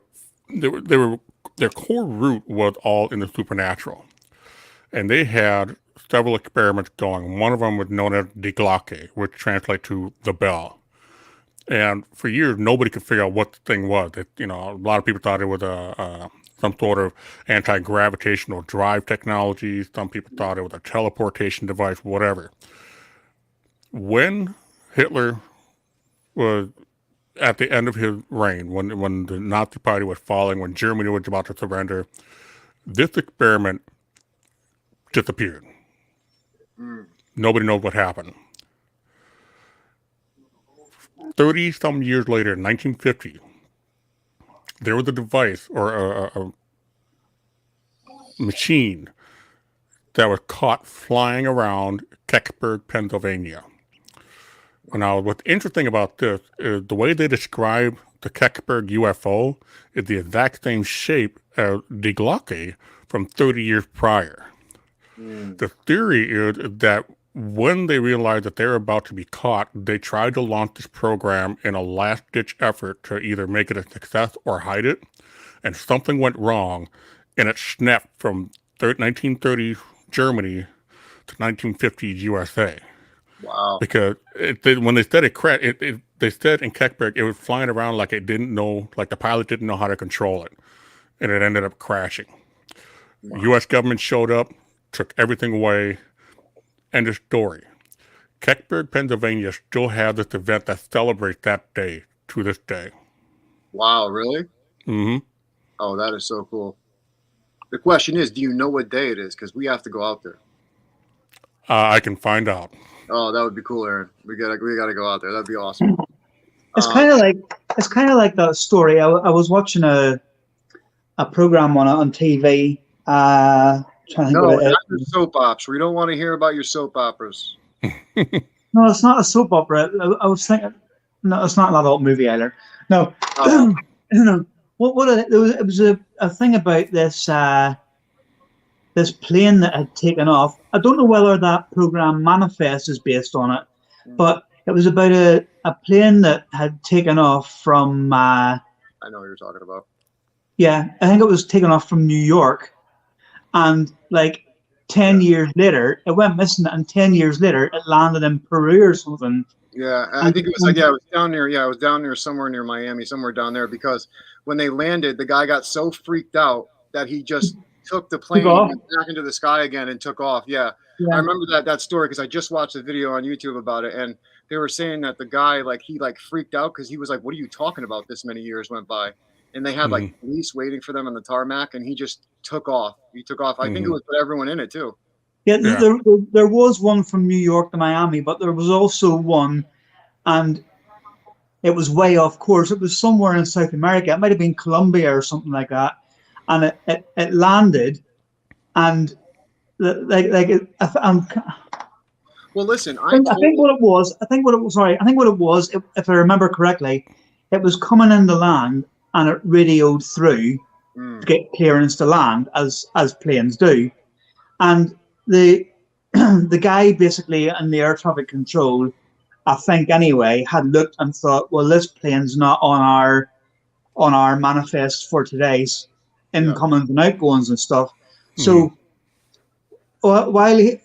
their core root was all in the supernatural, and they had several experiments going. One of them was known as Die Glocke, which translates to the bell. And for years, nobody could figure out what the thing was. A lot of people thought it was some sort of anti-gravitational drive technology. Some people thought it was a teleportation device, whatever. When Hitler was at the end of his reign, when the Nazi Party was falling, when Germany was about to surrender, this experiment disappeared. Nobody knows what happened. 30-some years later, in 1950, there was a device or a machine that was caught flying around Kecksburg, Pennsylvania. Now, what's interesting about this is the way they describe the Kecksburg UFO is the exact same shape as Die Glocke from 30 years prior. The theory is that when they realized that they were about to be caught, they tried to launch this program in a last-ditch effort to either make it a success or hide it, and something went wrong, and it snapped from 1930s Germany to 1950s USA. Wow. Because when they said they said in Kecksburg it was flying around like it didn't know, like the pilot didn't know how to control it, and it ended up crashing. Wow. U.S. government showed up, took everything away. End of story. Kecksburg, Pennsylvania still has this event that celebrates that day to this day. Wow, really? Mm-hmm. Oh, that is so cool. The question is, do you know what day it is? Because we have to go out there. I can find out. Oh, that would be cool, Aaron. We gotta go out there. That'd be awesome. It's kind of like that story. I was watching a program on TV. Trying to think No, what it is. not your soap operas. We don't want to hear about your soap operas. No, it's not a soap opera. I was thinking, no, it's not an adult movie either. No, Oh. no. It was a thing about this this plane that had taken off. I don't know whether that program Manifest is based on it, but it was about a plane that had taken off from. I know what you're talking about. Yeah, I think it was taken off from New York, and like 10 years later, it went missing, and 10 years later, it landed in Peru or something. Yeah, I think it was it was down near. Yeah, it was down near somewhere near Miami, somewhere down there. Because when they landed, the guy got so freaked out that he just took the plane, off. went back into the sky again, and took off. Yeah, Yeah. I remember that story because I just watched a video on YouTube about it, and they were saying that the guy he freaked out because he was like, "What are you talking about? This many years went by." And they had like police waiting for them on the tarmac, and he just took off. He took off. I think it was with everyone in it too. Yeah, there was one from New York to Miami, but there was also one, and it was way off course. It was somewhere in South America. It might have been Colombia or something like that, and it landed, and well, listen, I think what it was. If I remember correctly, it was coming in the land, and it radioed through to get clearance to land, as planes do, and the the guy basically in the air traffic control, I think anyway, had looked and thought, well, this plane's not on our manifest for today's incomings and outgoings and stuff. So while he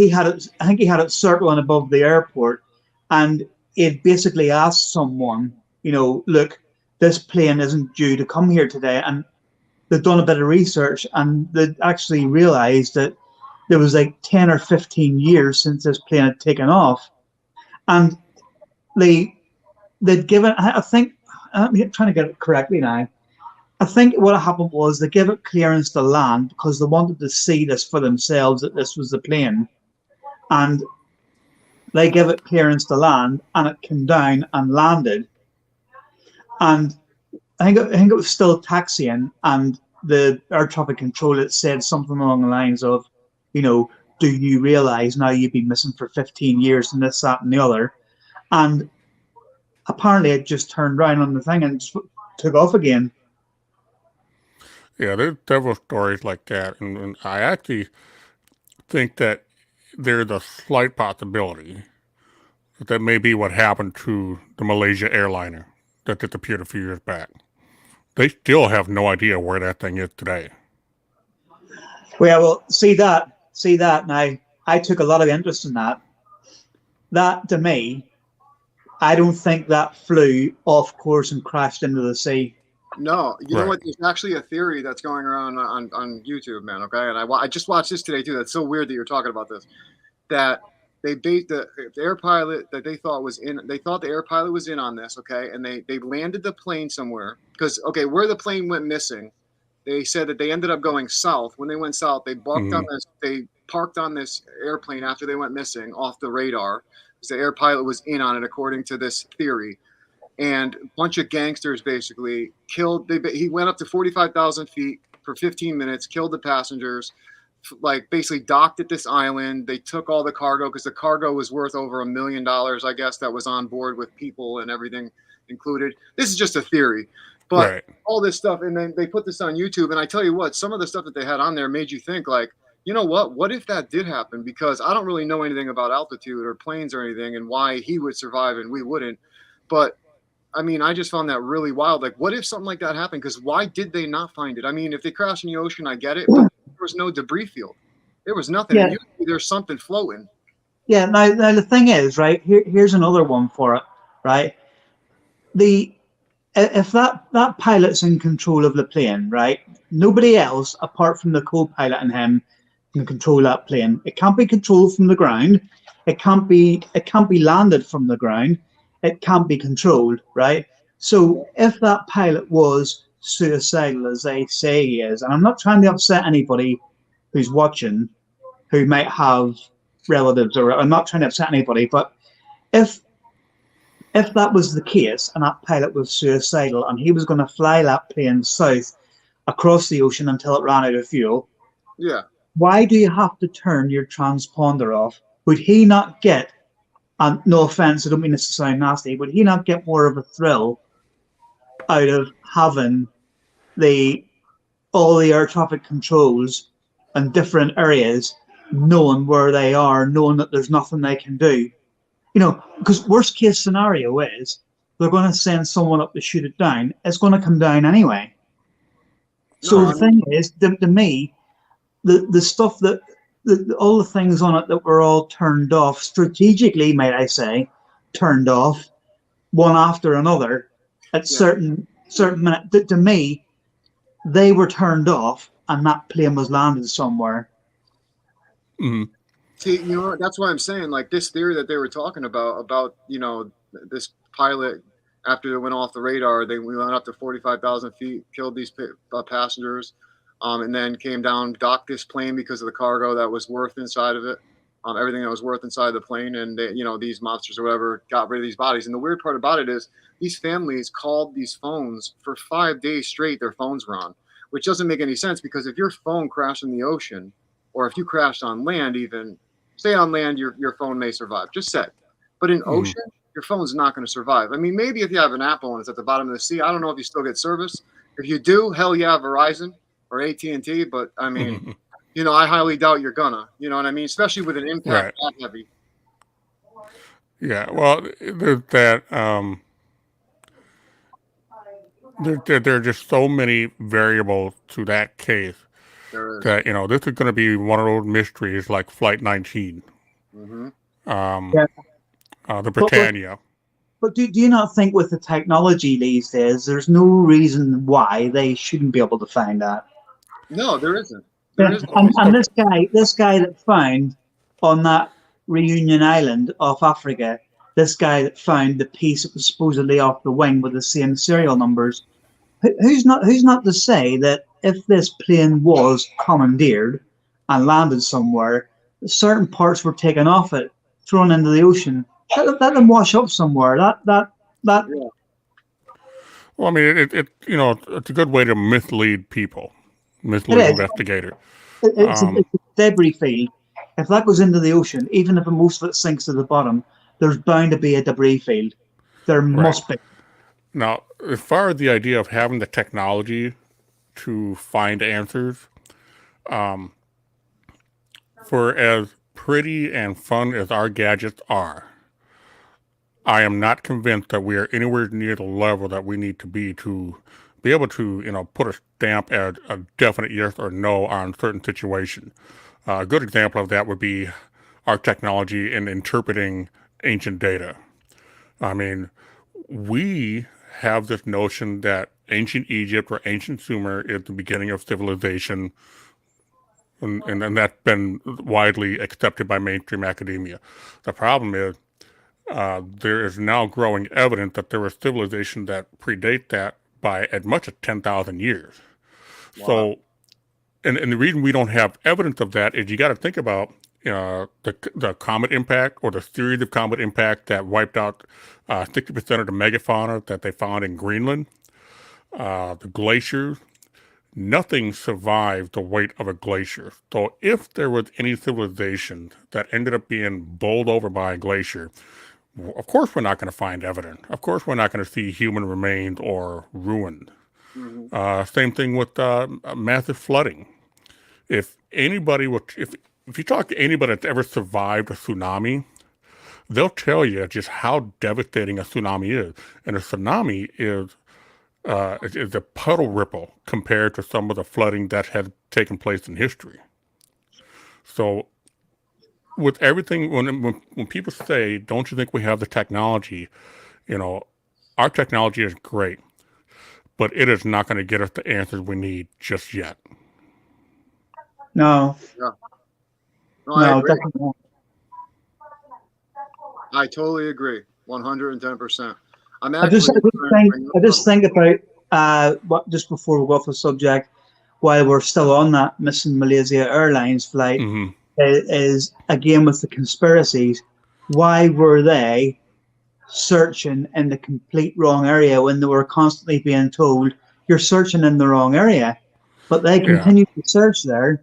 had it, I think he had it circling above the airport, and it basically asked someone, look, this plane isn't due to come here today, and they'd done a bit of research, and they'd actually realized that there was like 10 or 15 years since this plane had taken off, and they'd given, I think, I'm trying to get it correctly now, I think what happened was they gave it clearance to land because they wanted to see this for themselves, that this was the plane. And they gave it clearance to land, and it came down and landed. And I think it was still taxiing, and the air traffic controller said something along the lines of, do you realize now you've been missing for 15 years and this, that, and the other? And apparently it just turned around on the thing and just took off again. Yeah, there's several stories like that, and I actually think that there's a slight possibility that may be what happened to the Malaysia airliner that disappeared a few years back. They still have no idea where that thing is today. Well, see that now. I took a lot of interest in that. That, to me, I don't think that flew off course and crashed into the sea. No, you know what? There's actually a theory that's going around on YouTube, man. Okay, and I just watched this today too. That's so weird that you're talking about this. That they bait the air pilot that they thought was in. They thought the air pilot was in on this. Okay, and they landed the plane somewhere because where the plane went missing, they said that they ended up going south. When they went south, they parked on this. They parked on this airplane after they went missing off the radar because the air pilot was in on it, according to this theory. And a bunch of gangsters basically killed. He went up to 45,000 feet for 15 minutes, killed the passengers, basically docked at this island. They took all the cargo because the cargo was worth over $1 million, I guess, that was on board with people and everything included. This is just a theory, but all this stuff. And then they put this on YouTube. And I tell you what, some of the stuff that they had on there made you think you know what if that did happen? Because I don't really know anything about altitude or planes or anything and why he would survive and we wouldn't. But I mean, I just found that really wild. What if something like that happened? Because why did they not find it? I mean, if they crashed in the ocean, I get it, but there was no debris field. There was nothing. Yeah. Usually there's something floating. Yeah, now the thing is, right, here's another one for it, right? If that pilot's in control of the plane, right, nobody else apart from the co-pilot and him can control that plane. It can't be controlled from the ground. It can't be landed from the ground. It can't be controlled, right? So if that pilot was suicidal, as they say he is, and I'm not trying to upset anybody who's watching who might have relatives, or I'm not trying to upset anybody, but if that was the case and that pilot was suicidal and he was going to fly that plane south across the ocean until it ran out of fuel, why do you have to turn your transponder off? Would he not get, and no offense, I don't mean this to sound nasty, would he not get more of a thrill out of having all the air traffic controls in different areas, knowing where they are, knowing that there's nothing they can do? Because worst case scenario is they're going to send someone up to shoot it down. It's going to come down anyway. So the thing is, to me, the stuff that, all the things on it that were all turned off strategically, might I say, turned off one after another at certain minutes. To me, they were turned off and that plane was landed somewhere. Mhm. See, you know, that's why I'm saying, like, this theory that they were talking about, you know, this pilot, after it went off the radar, we went up to 45,000 feet, killed these passengers, and then came down, docked this plane because of the cargo that was worth inside of it, everything that was worth inside the plane, and they, you know, these monsters or whatever got rid of these bodies. And the weird part about it is these families called these phones for 5 days straight. Their phones were on, which doesn't make any sense, because if your phone crashed in the ocean, or if you crashed on land, even say on land, your phone may survive, just say. But in ocean, your phone's not going to survive. I mean, maybe if you have an Apple and it's at the bottom of the sea, I don't know if you still get service. If you do, hell yeah, Verizon or AT&T. But I mean, you know, I highly doubt you're gonna. You know what I mean? Especially with an impact that heavy. Yeah. Well, there's that. There are just so many variables to that case that, you know, this is going to be one of those mysteries like Flight 19, Yeah. the Britannia. But do you not think with the technology these days, there's no reason why they shouldn't be able to find that? No, there isn't. And this guy that found on that Reunion Island off Africa, this guy that found the piece that was supposedly off the wing with the same serial numbers, who's not to say that if this plane was commandeered and landed somewhere, certain parts were taken off it, thrown into the ocean, let them wash up somewhere. That. Yeah. Well, I mean, it you know, it's a good way to mislead people, mislead investigators. It's a debris field. If that goes into the ocean, even if most of it sinks to the bottom, there's bound to be a debris field. There must be. Now, as far as the idea of having the technology to find answers, for as pretty and fun as our gadgets are, I am not convinced that we are anywhere near the level that we need to be able to, you know, put a stamp at a definite yes or no on certain situation. A good example of that would be our technology in interpreting ancient data. I mean, we have this notion that ancient Egypt or ancient Sumer is the beginning of civilization, and that's been widely accepted by mainstream academia. The problem is there is now growing evidence that there was civilization that predate that by as much as 10,000 years. Wow. So, and the reason we don't have evidence of that is you got to think about the comet impact, or the series of comet impacts that wiped out 60% of the megafauna that they found in Greenland, the glaciers. Nothing survived the weight of a glacier. So if there was any civilization that ended up being bowled over by a glacier, of course we're not going to find evidence. Of course we're not going to see human remains or ruins. Same thing with massive flooding. If anybody would, if you talk to anybody that's ever survived a tsunami, they'll tell you just how devastating a tsunami is. And a tsunami is a puddle ripple compared to some of the flooding that has taken place in history. So with everything, when people say, don't you think we have the technology? You know, our technology is great, but it is not going to get us the answers we need just yet. No. Yeah. No, definitely. I totally agree, 110%. I just think about just before we go off the subject, while we're still on that missing Malaysia Airlines flight, is again with the conspiracies. Why were they searching in the complete wrong area when they were constantly being told you're searching in the wrong area? But they continued to search there,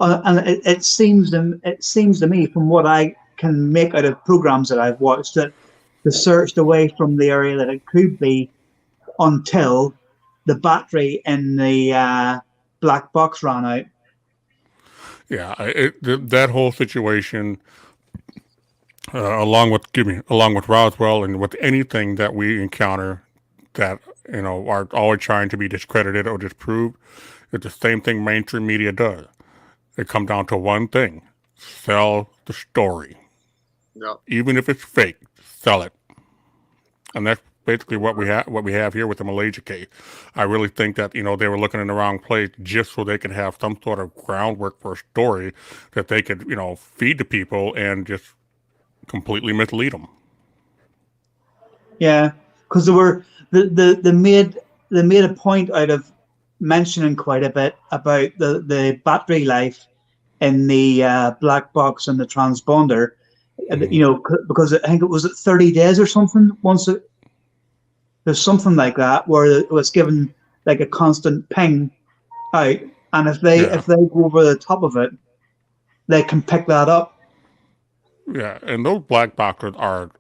and it seems to me, from what I can make out of programs that I've watched, that they searched away from the area that it could be until the battery in the black box ran out. Yeah, that whole situation, along with Roswell, and with anything that we encounter that, you know, are always trying to be discredited or disproved, it's the same thing mainstream media does. It comes down to one thing: sell the story. Yep. Even if it's fake, sell it. And that's basically what we have here with the Malaysia case. I really think that, you know, they were looking in the wrong place just so they could have some sort of groundwork for a story that they could, you know, feed to people and just completely mislead them. Yeah, because they made a point out of mentioning quite a bit about the battery life in the black box and the transponder. You know, because I think it was at 30 days or something. There's something like that where it was given like a constant ping out, and if they go over the top of it, they can pick that up. Yeah, and those black boxes are,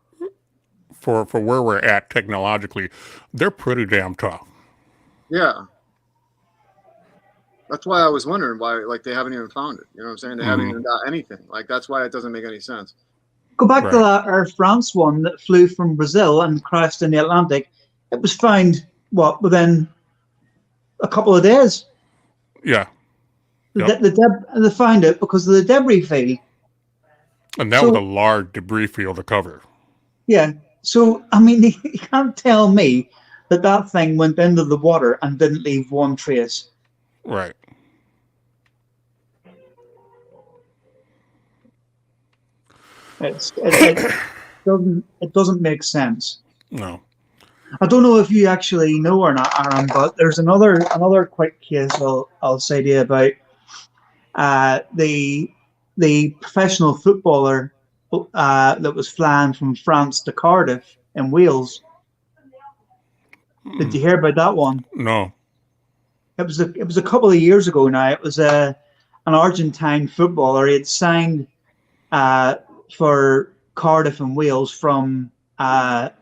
for where we're at technologically, they're pretty damn tough. Yeah. That's why I was wondering why, like, they haven't even found it. You know what I'm saying? They haven't even got anything. Like, that's why it doesn't make any sense. Go back to that Air France one that flew from Brazil and crashed in the Atlantic. It was found, within a couple of days. Yeah. They found it because of the debris field. And that was a large debris field to cover. Yeah. So, I mean, you can't tell me that thing went into the water and didn't leave one trace. Right. It doesn't make sense. No. I don't know if you actually know or not, Aaron, but there's another quick case I'll say to you about the professional footballer that was flying from France to Cardiff in Wales. Did you hear about that one? No. It was a couple of years ago now. It was an Argentine footballer. He had signed for Cardiff and Wales from a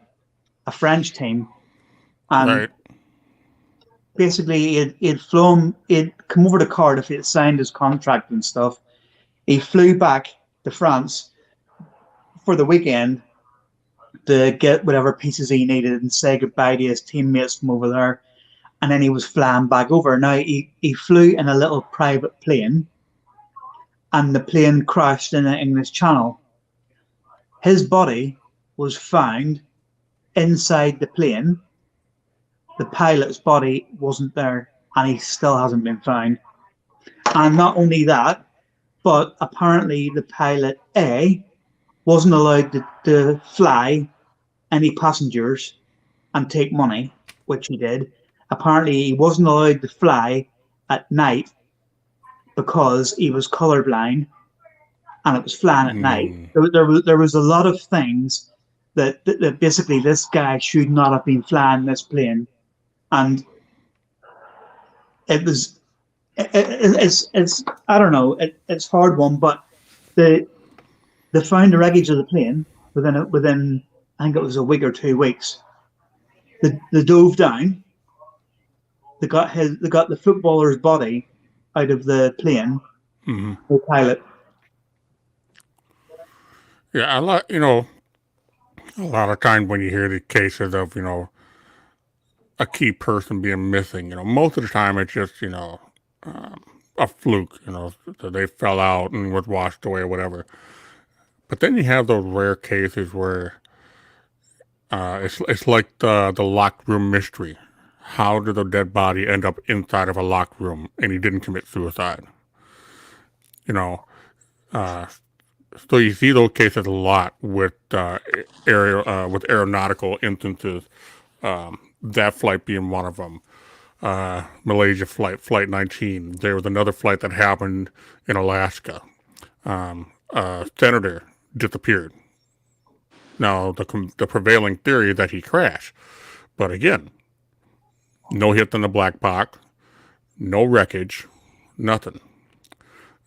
French team, and basically he'd come over to Cardiff. He had signed his contract and stuff. He flew back to France for the weekend to get whatever pieces he needed and say goodbye to his teammates from over there. And then he was flying back over. Now, he flew in a little private plane, and the plane crashed in the English Channel. His body was found inside the plane. The pilot's body wasn't there, and he still hasn't been found. And not only that, but apparently the pilot A wasn't allowed to fly any passengers and take money, which he did. Apparently he wasn't allowed to fly at night because he was colorblind, and it was flying at night. There was a lot of things that basically this guy should not have been flying this plane, and it's I don't know, it's a hard one, but they found the wreckage of the plane within I think it was a week or 2 weeks. They dove down. They got the footballer's body out of the plane. The pilot. Yeah, a lot of times when you hear the cases of, you know, a key person being missing, you know, most of the time it's just, you know, a fluke, you know, that they fell out and was washed away or whatever. But then you have those rare cases where it's like the locked room mystery. How did the dead body end up inside of a locked room and he didn't commit suicide? You know, so you see those cases a lot with aeronautical instances. That flight being one of them. Malaysia flight 19. There was another flight that happened in Alaska. A senator disappeared. Now, the prevailing theory is that he crashed. But again, no hit on the black box, no wreckage, nothing.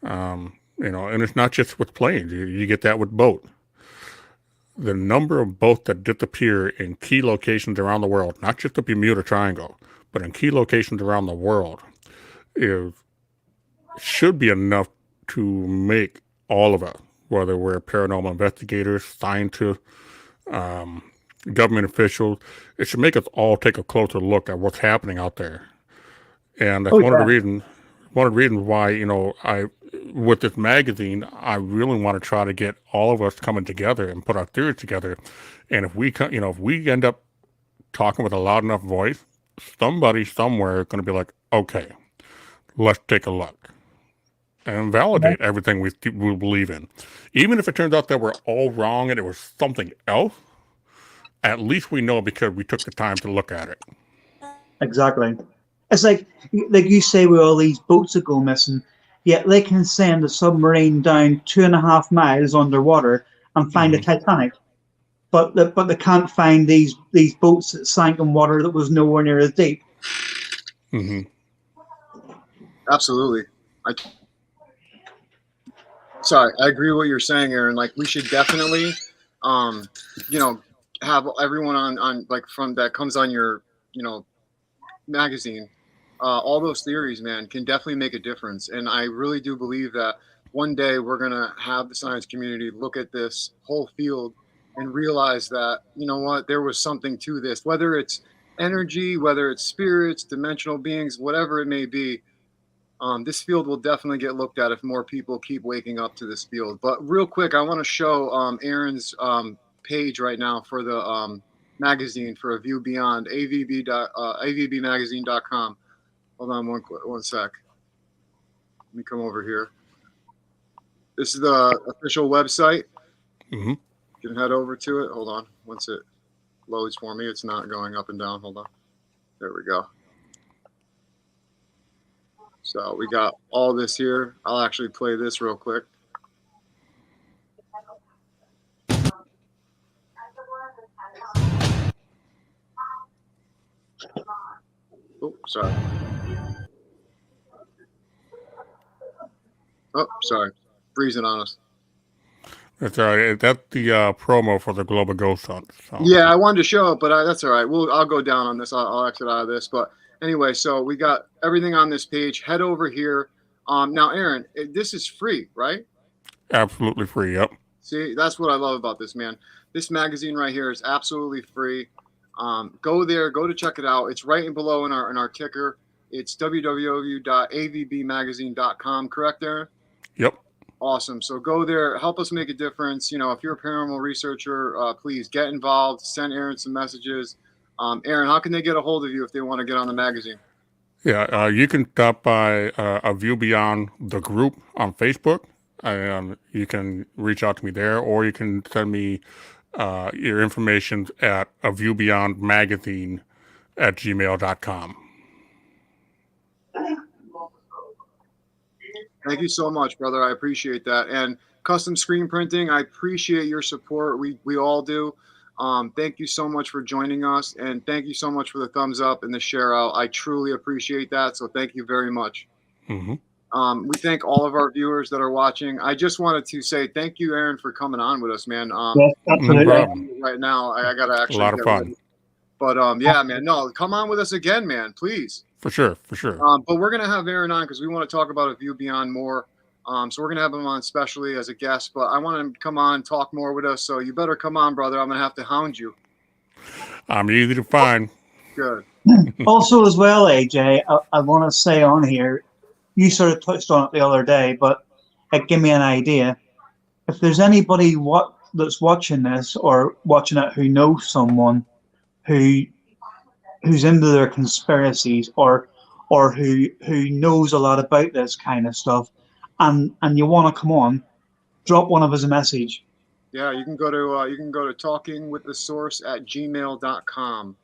You know, and it's not just with planes. You get that with boats. The number of boats that disappear in key locations around the world, not just the Bermuda Triangle, but in key locations around the world, should be enough to make all of us, whether we're paranormal investigators, scientists, government officials, it should make us all take a closer look at what's happening out there. And that's one of the reasons why, you know, with this magazine, I really want to try to get all of us coming together and put our theories together. And if we end up talking with a loud enough voice, somebody somewhere is going to be like, okay, let's take a look and validate everything we believe in. Even if it turns out that we're all wrong and it was something else, at least we know because we took the time to look at it. Exactly. It's like you say with all these boats that go missing, yet they can send a submarine down 2.5 miles underwater and find a Titanic. But they can't find these boats that sank in water that was nowhere near as deep. Mm-hmm. Absolutely. Sorry, I agree with what you're saying, Aaron. Like, we should definitely, have everyone on like from that comes on your, magazine. All those theories, man, can definitely make a difference. And I really do believe that one day we're gonna have the science community look at this whole field and realize that, you know what, there was something to this, whether it's energy, whether it's spirits, dimensional beings, whatever it may be. This field will definitely get looked at if more people keep waking up to this field. But real quick, I want to show Aaron's page right now for the magazine for A View Beyond, avbmagazine.com. Hold on one sec. Let me come over here. This is the official website. Mm-hmm. You can head over to it. Hold on. Once it loads for me, it's not going up and down. Hold on. There we go. So we got all this here. I'll actually play this real quick. Oh, sorry. Oh, sorry. Freezing on us. That's all right. That's the promo for the Global Ghost Hunt. So. Yeah, I wanted to show it, but that's all right. I'll go down on this. I'll exit out of this. But anyway, so we got everything on this page. Head over here. Now, Aaron, this is free, right? Absolutely free. Yep. See, that's what I love about this, man. This magazine right here is absolutely free. Go there, go to check it out. It's right in below in our ticker. It's www.avbmagazine.com. Correct, Aaron? Yep. Awesome. So go there, help us make a difference. If you're a paranormal researcher, please get involved. Send Aaron some messages. Aaron, how can they get a hold of you if they want to get on the magazine? Yeah, you can stop by A View Beyond the group on Facebook. You can reach out to me there, or you can send me your information at aviewbeyondmagazine@gmail.com. Thank you so much, brother. I appreciate that. And custom screen printing, I appreciate your support. We all do. Thank you so much for joining us, and thank you so much for the thumbs up and the share out. I truly appreciate that. So thank you very much. Mm-hmm. We thank all of our viewers that are watching. I just wanted to say thank you, Aaron, for coming on with us, man. Yes, absolutely. Right now, I gotta actually a lot of fun. Ready. But yeah, man, no, come on with us again, man, please. For sure. But we're gonna have Aaron on because we want to talk about A View Beyond more. So we're gonna have him on specially as a guest. But I want him to come on, talk more with us. So you better come on, brother. I'm gonna have to hound you. I'm easy to find. Good. Also, as well, AJ, I want to say on here, you sort of touched on it the other day, but it gave me an idea. If there's anybody that's watching this or watching it who knows someone who's into their conspiracies or who knows a lot about this kind of stuff, and you want to come on, drop one of us a message. Yeah, you can go to talkingwiththesource@gmail.com.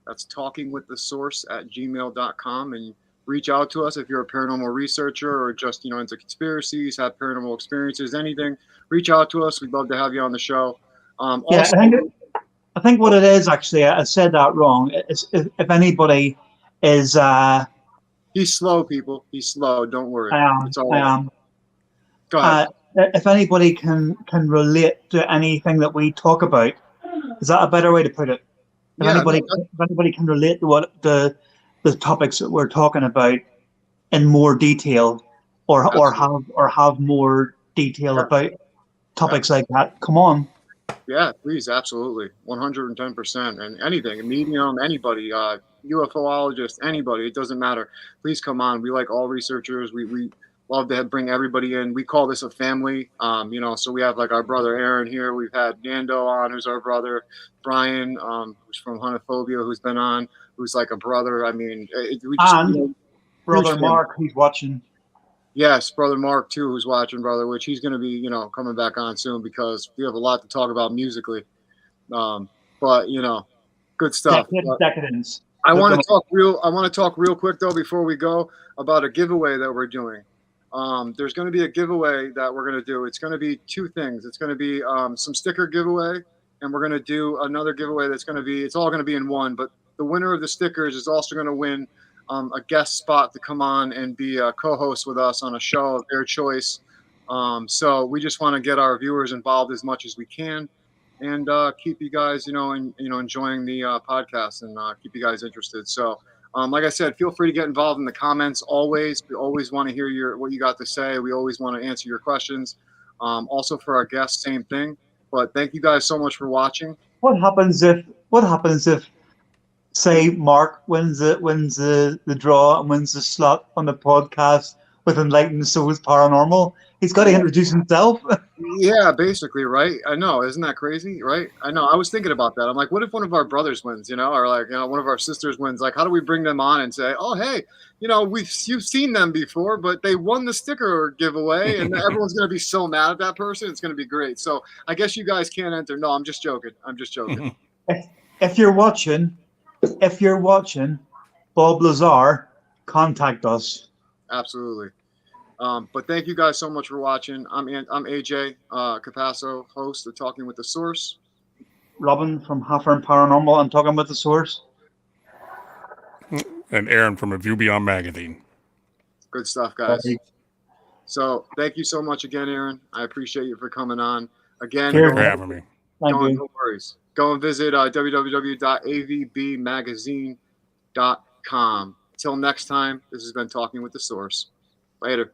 That's talkingwiththesource@gmail.com, and reach out to us if you're a paranormal researcher or just into conspiracies, have paranormal experiences, anything. Reach out to us. We'd love to have you on the show. Also, I think what it is, actually, I said that wrong. If anybody is... he's slow, people. He's slow. Don't worry. I am. Go ahead. If anybody can relate to anything that we talk about, is that a better way to put it? If anybody can relate to what the topics that we're talking about in more detail, or have more detail about topics like that, come on. Yeah, please, absolutely, 110%, and anything, a medium, anybody, UFOologist, anybody, it doesn't matter. Please come on. We like all researchers. We love to bring everybody in. We call this a family. So we have like our brother Aaron here. We've had Nando on, who's our brother. Brian, who's from Hunophobia, who's been on, who's like a brother. I mean, we just and brother Mark, who's watching. Yes, brother Mark too, who's watching, brother, which he's going to be, coming back on soon because we have a lot to talk about musically. But good stuff. Decadence. I want to talk real quick though before we go about a giveaway that we're doing. There's going to be a giveaway that we're going to do. It's going to be two things. It's going to be some sticker giveaway, and we're going to do another giveaway that's going to be. It's all going to be in one. But the winner of the stickers is also going to win a guest spot to come on and be a co-host with us on a show of their choice. So we just want to get our viewers involved as much as we can, and keep you guys, enjoying the podcast and keep you guys interested. So, like I said, feel free to get involved in the comments. Always, we always want to hear what you got to say. We always want to answer your questions. Also for our guests, same thing. But thank you guys so much for watching. What happens if say Mark wins the draw and wins the slot on the podcast with Enlightened Souls Paranormal? He's got to introduce himself. Yeah, basically, right? I know, isn't that crazy, right? I know. I was thinking about that. I'm like, what if one of our brothers wins, or like, one of our sisters wins? Like, how do we bring them on and say, oh, hey, you've seen them before, but they won the sticker giveaway, and everyone's gonna be so mad at that person. It's gonna be great. So I guess you guys can't enter. No, I'm just joking. If you're watching, Bob Lazar, contact us. Absolutely. But thank you guys so much for watching. I'm AJ Capasso, host of Talking with the Source. Robin from Halfern Paranormal and Talking with the Source. And Aaron from A View Beyond Magazine. Good stuff, guys. So thank you so much again, Aaron. I appreciate you for coming on. Again, Thank you for having me. No worries. Go and visit www.avbmagazine.com. Till next time, this has been Talking with the Source. Later.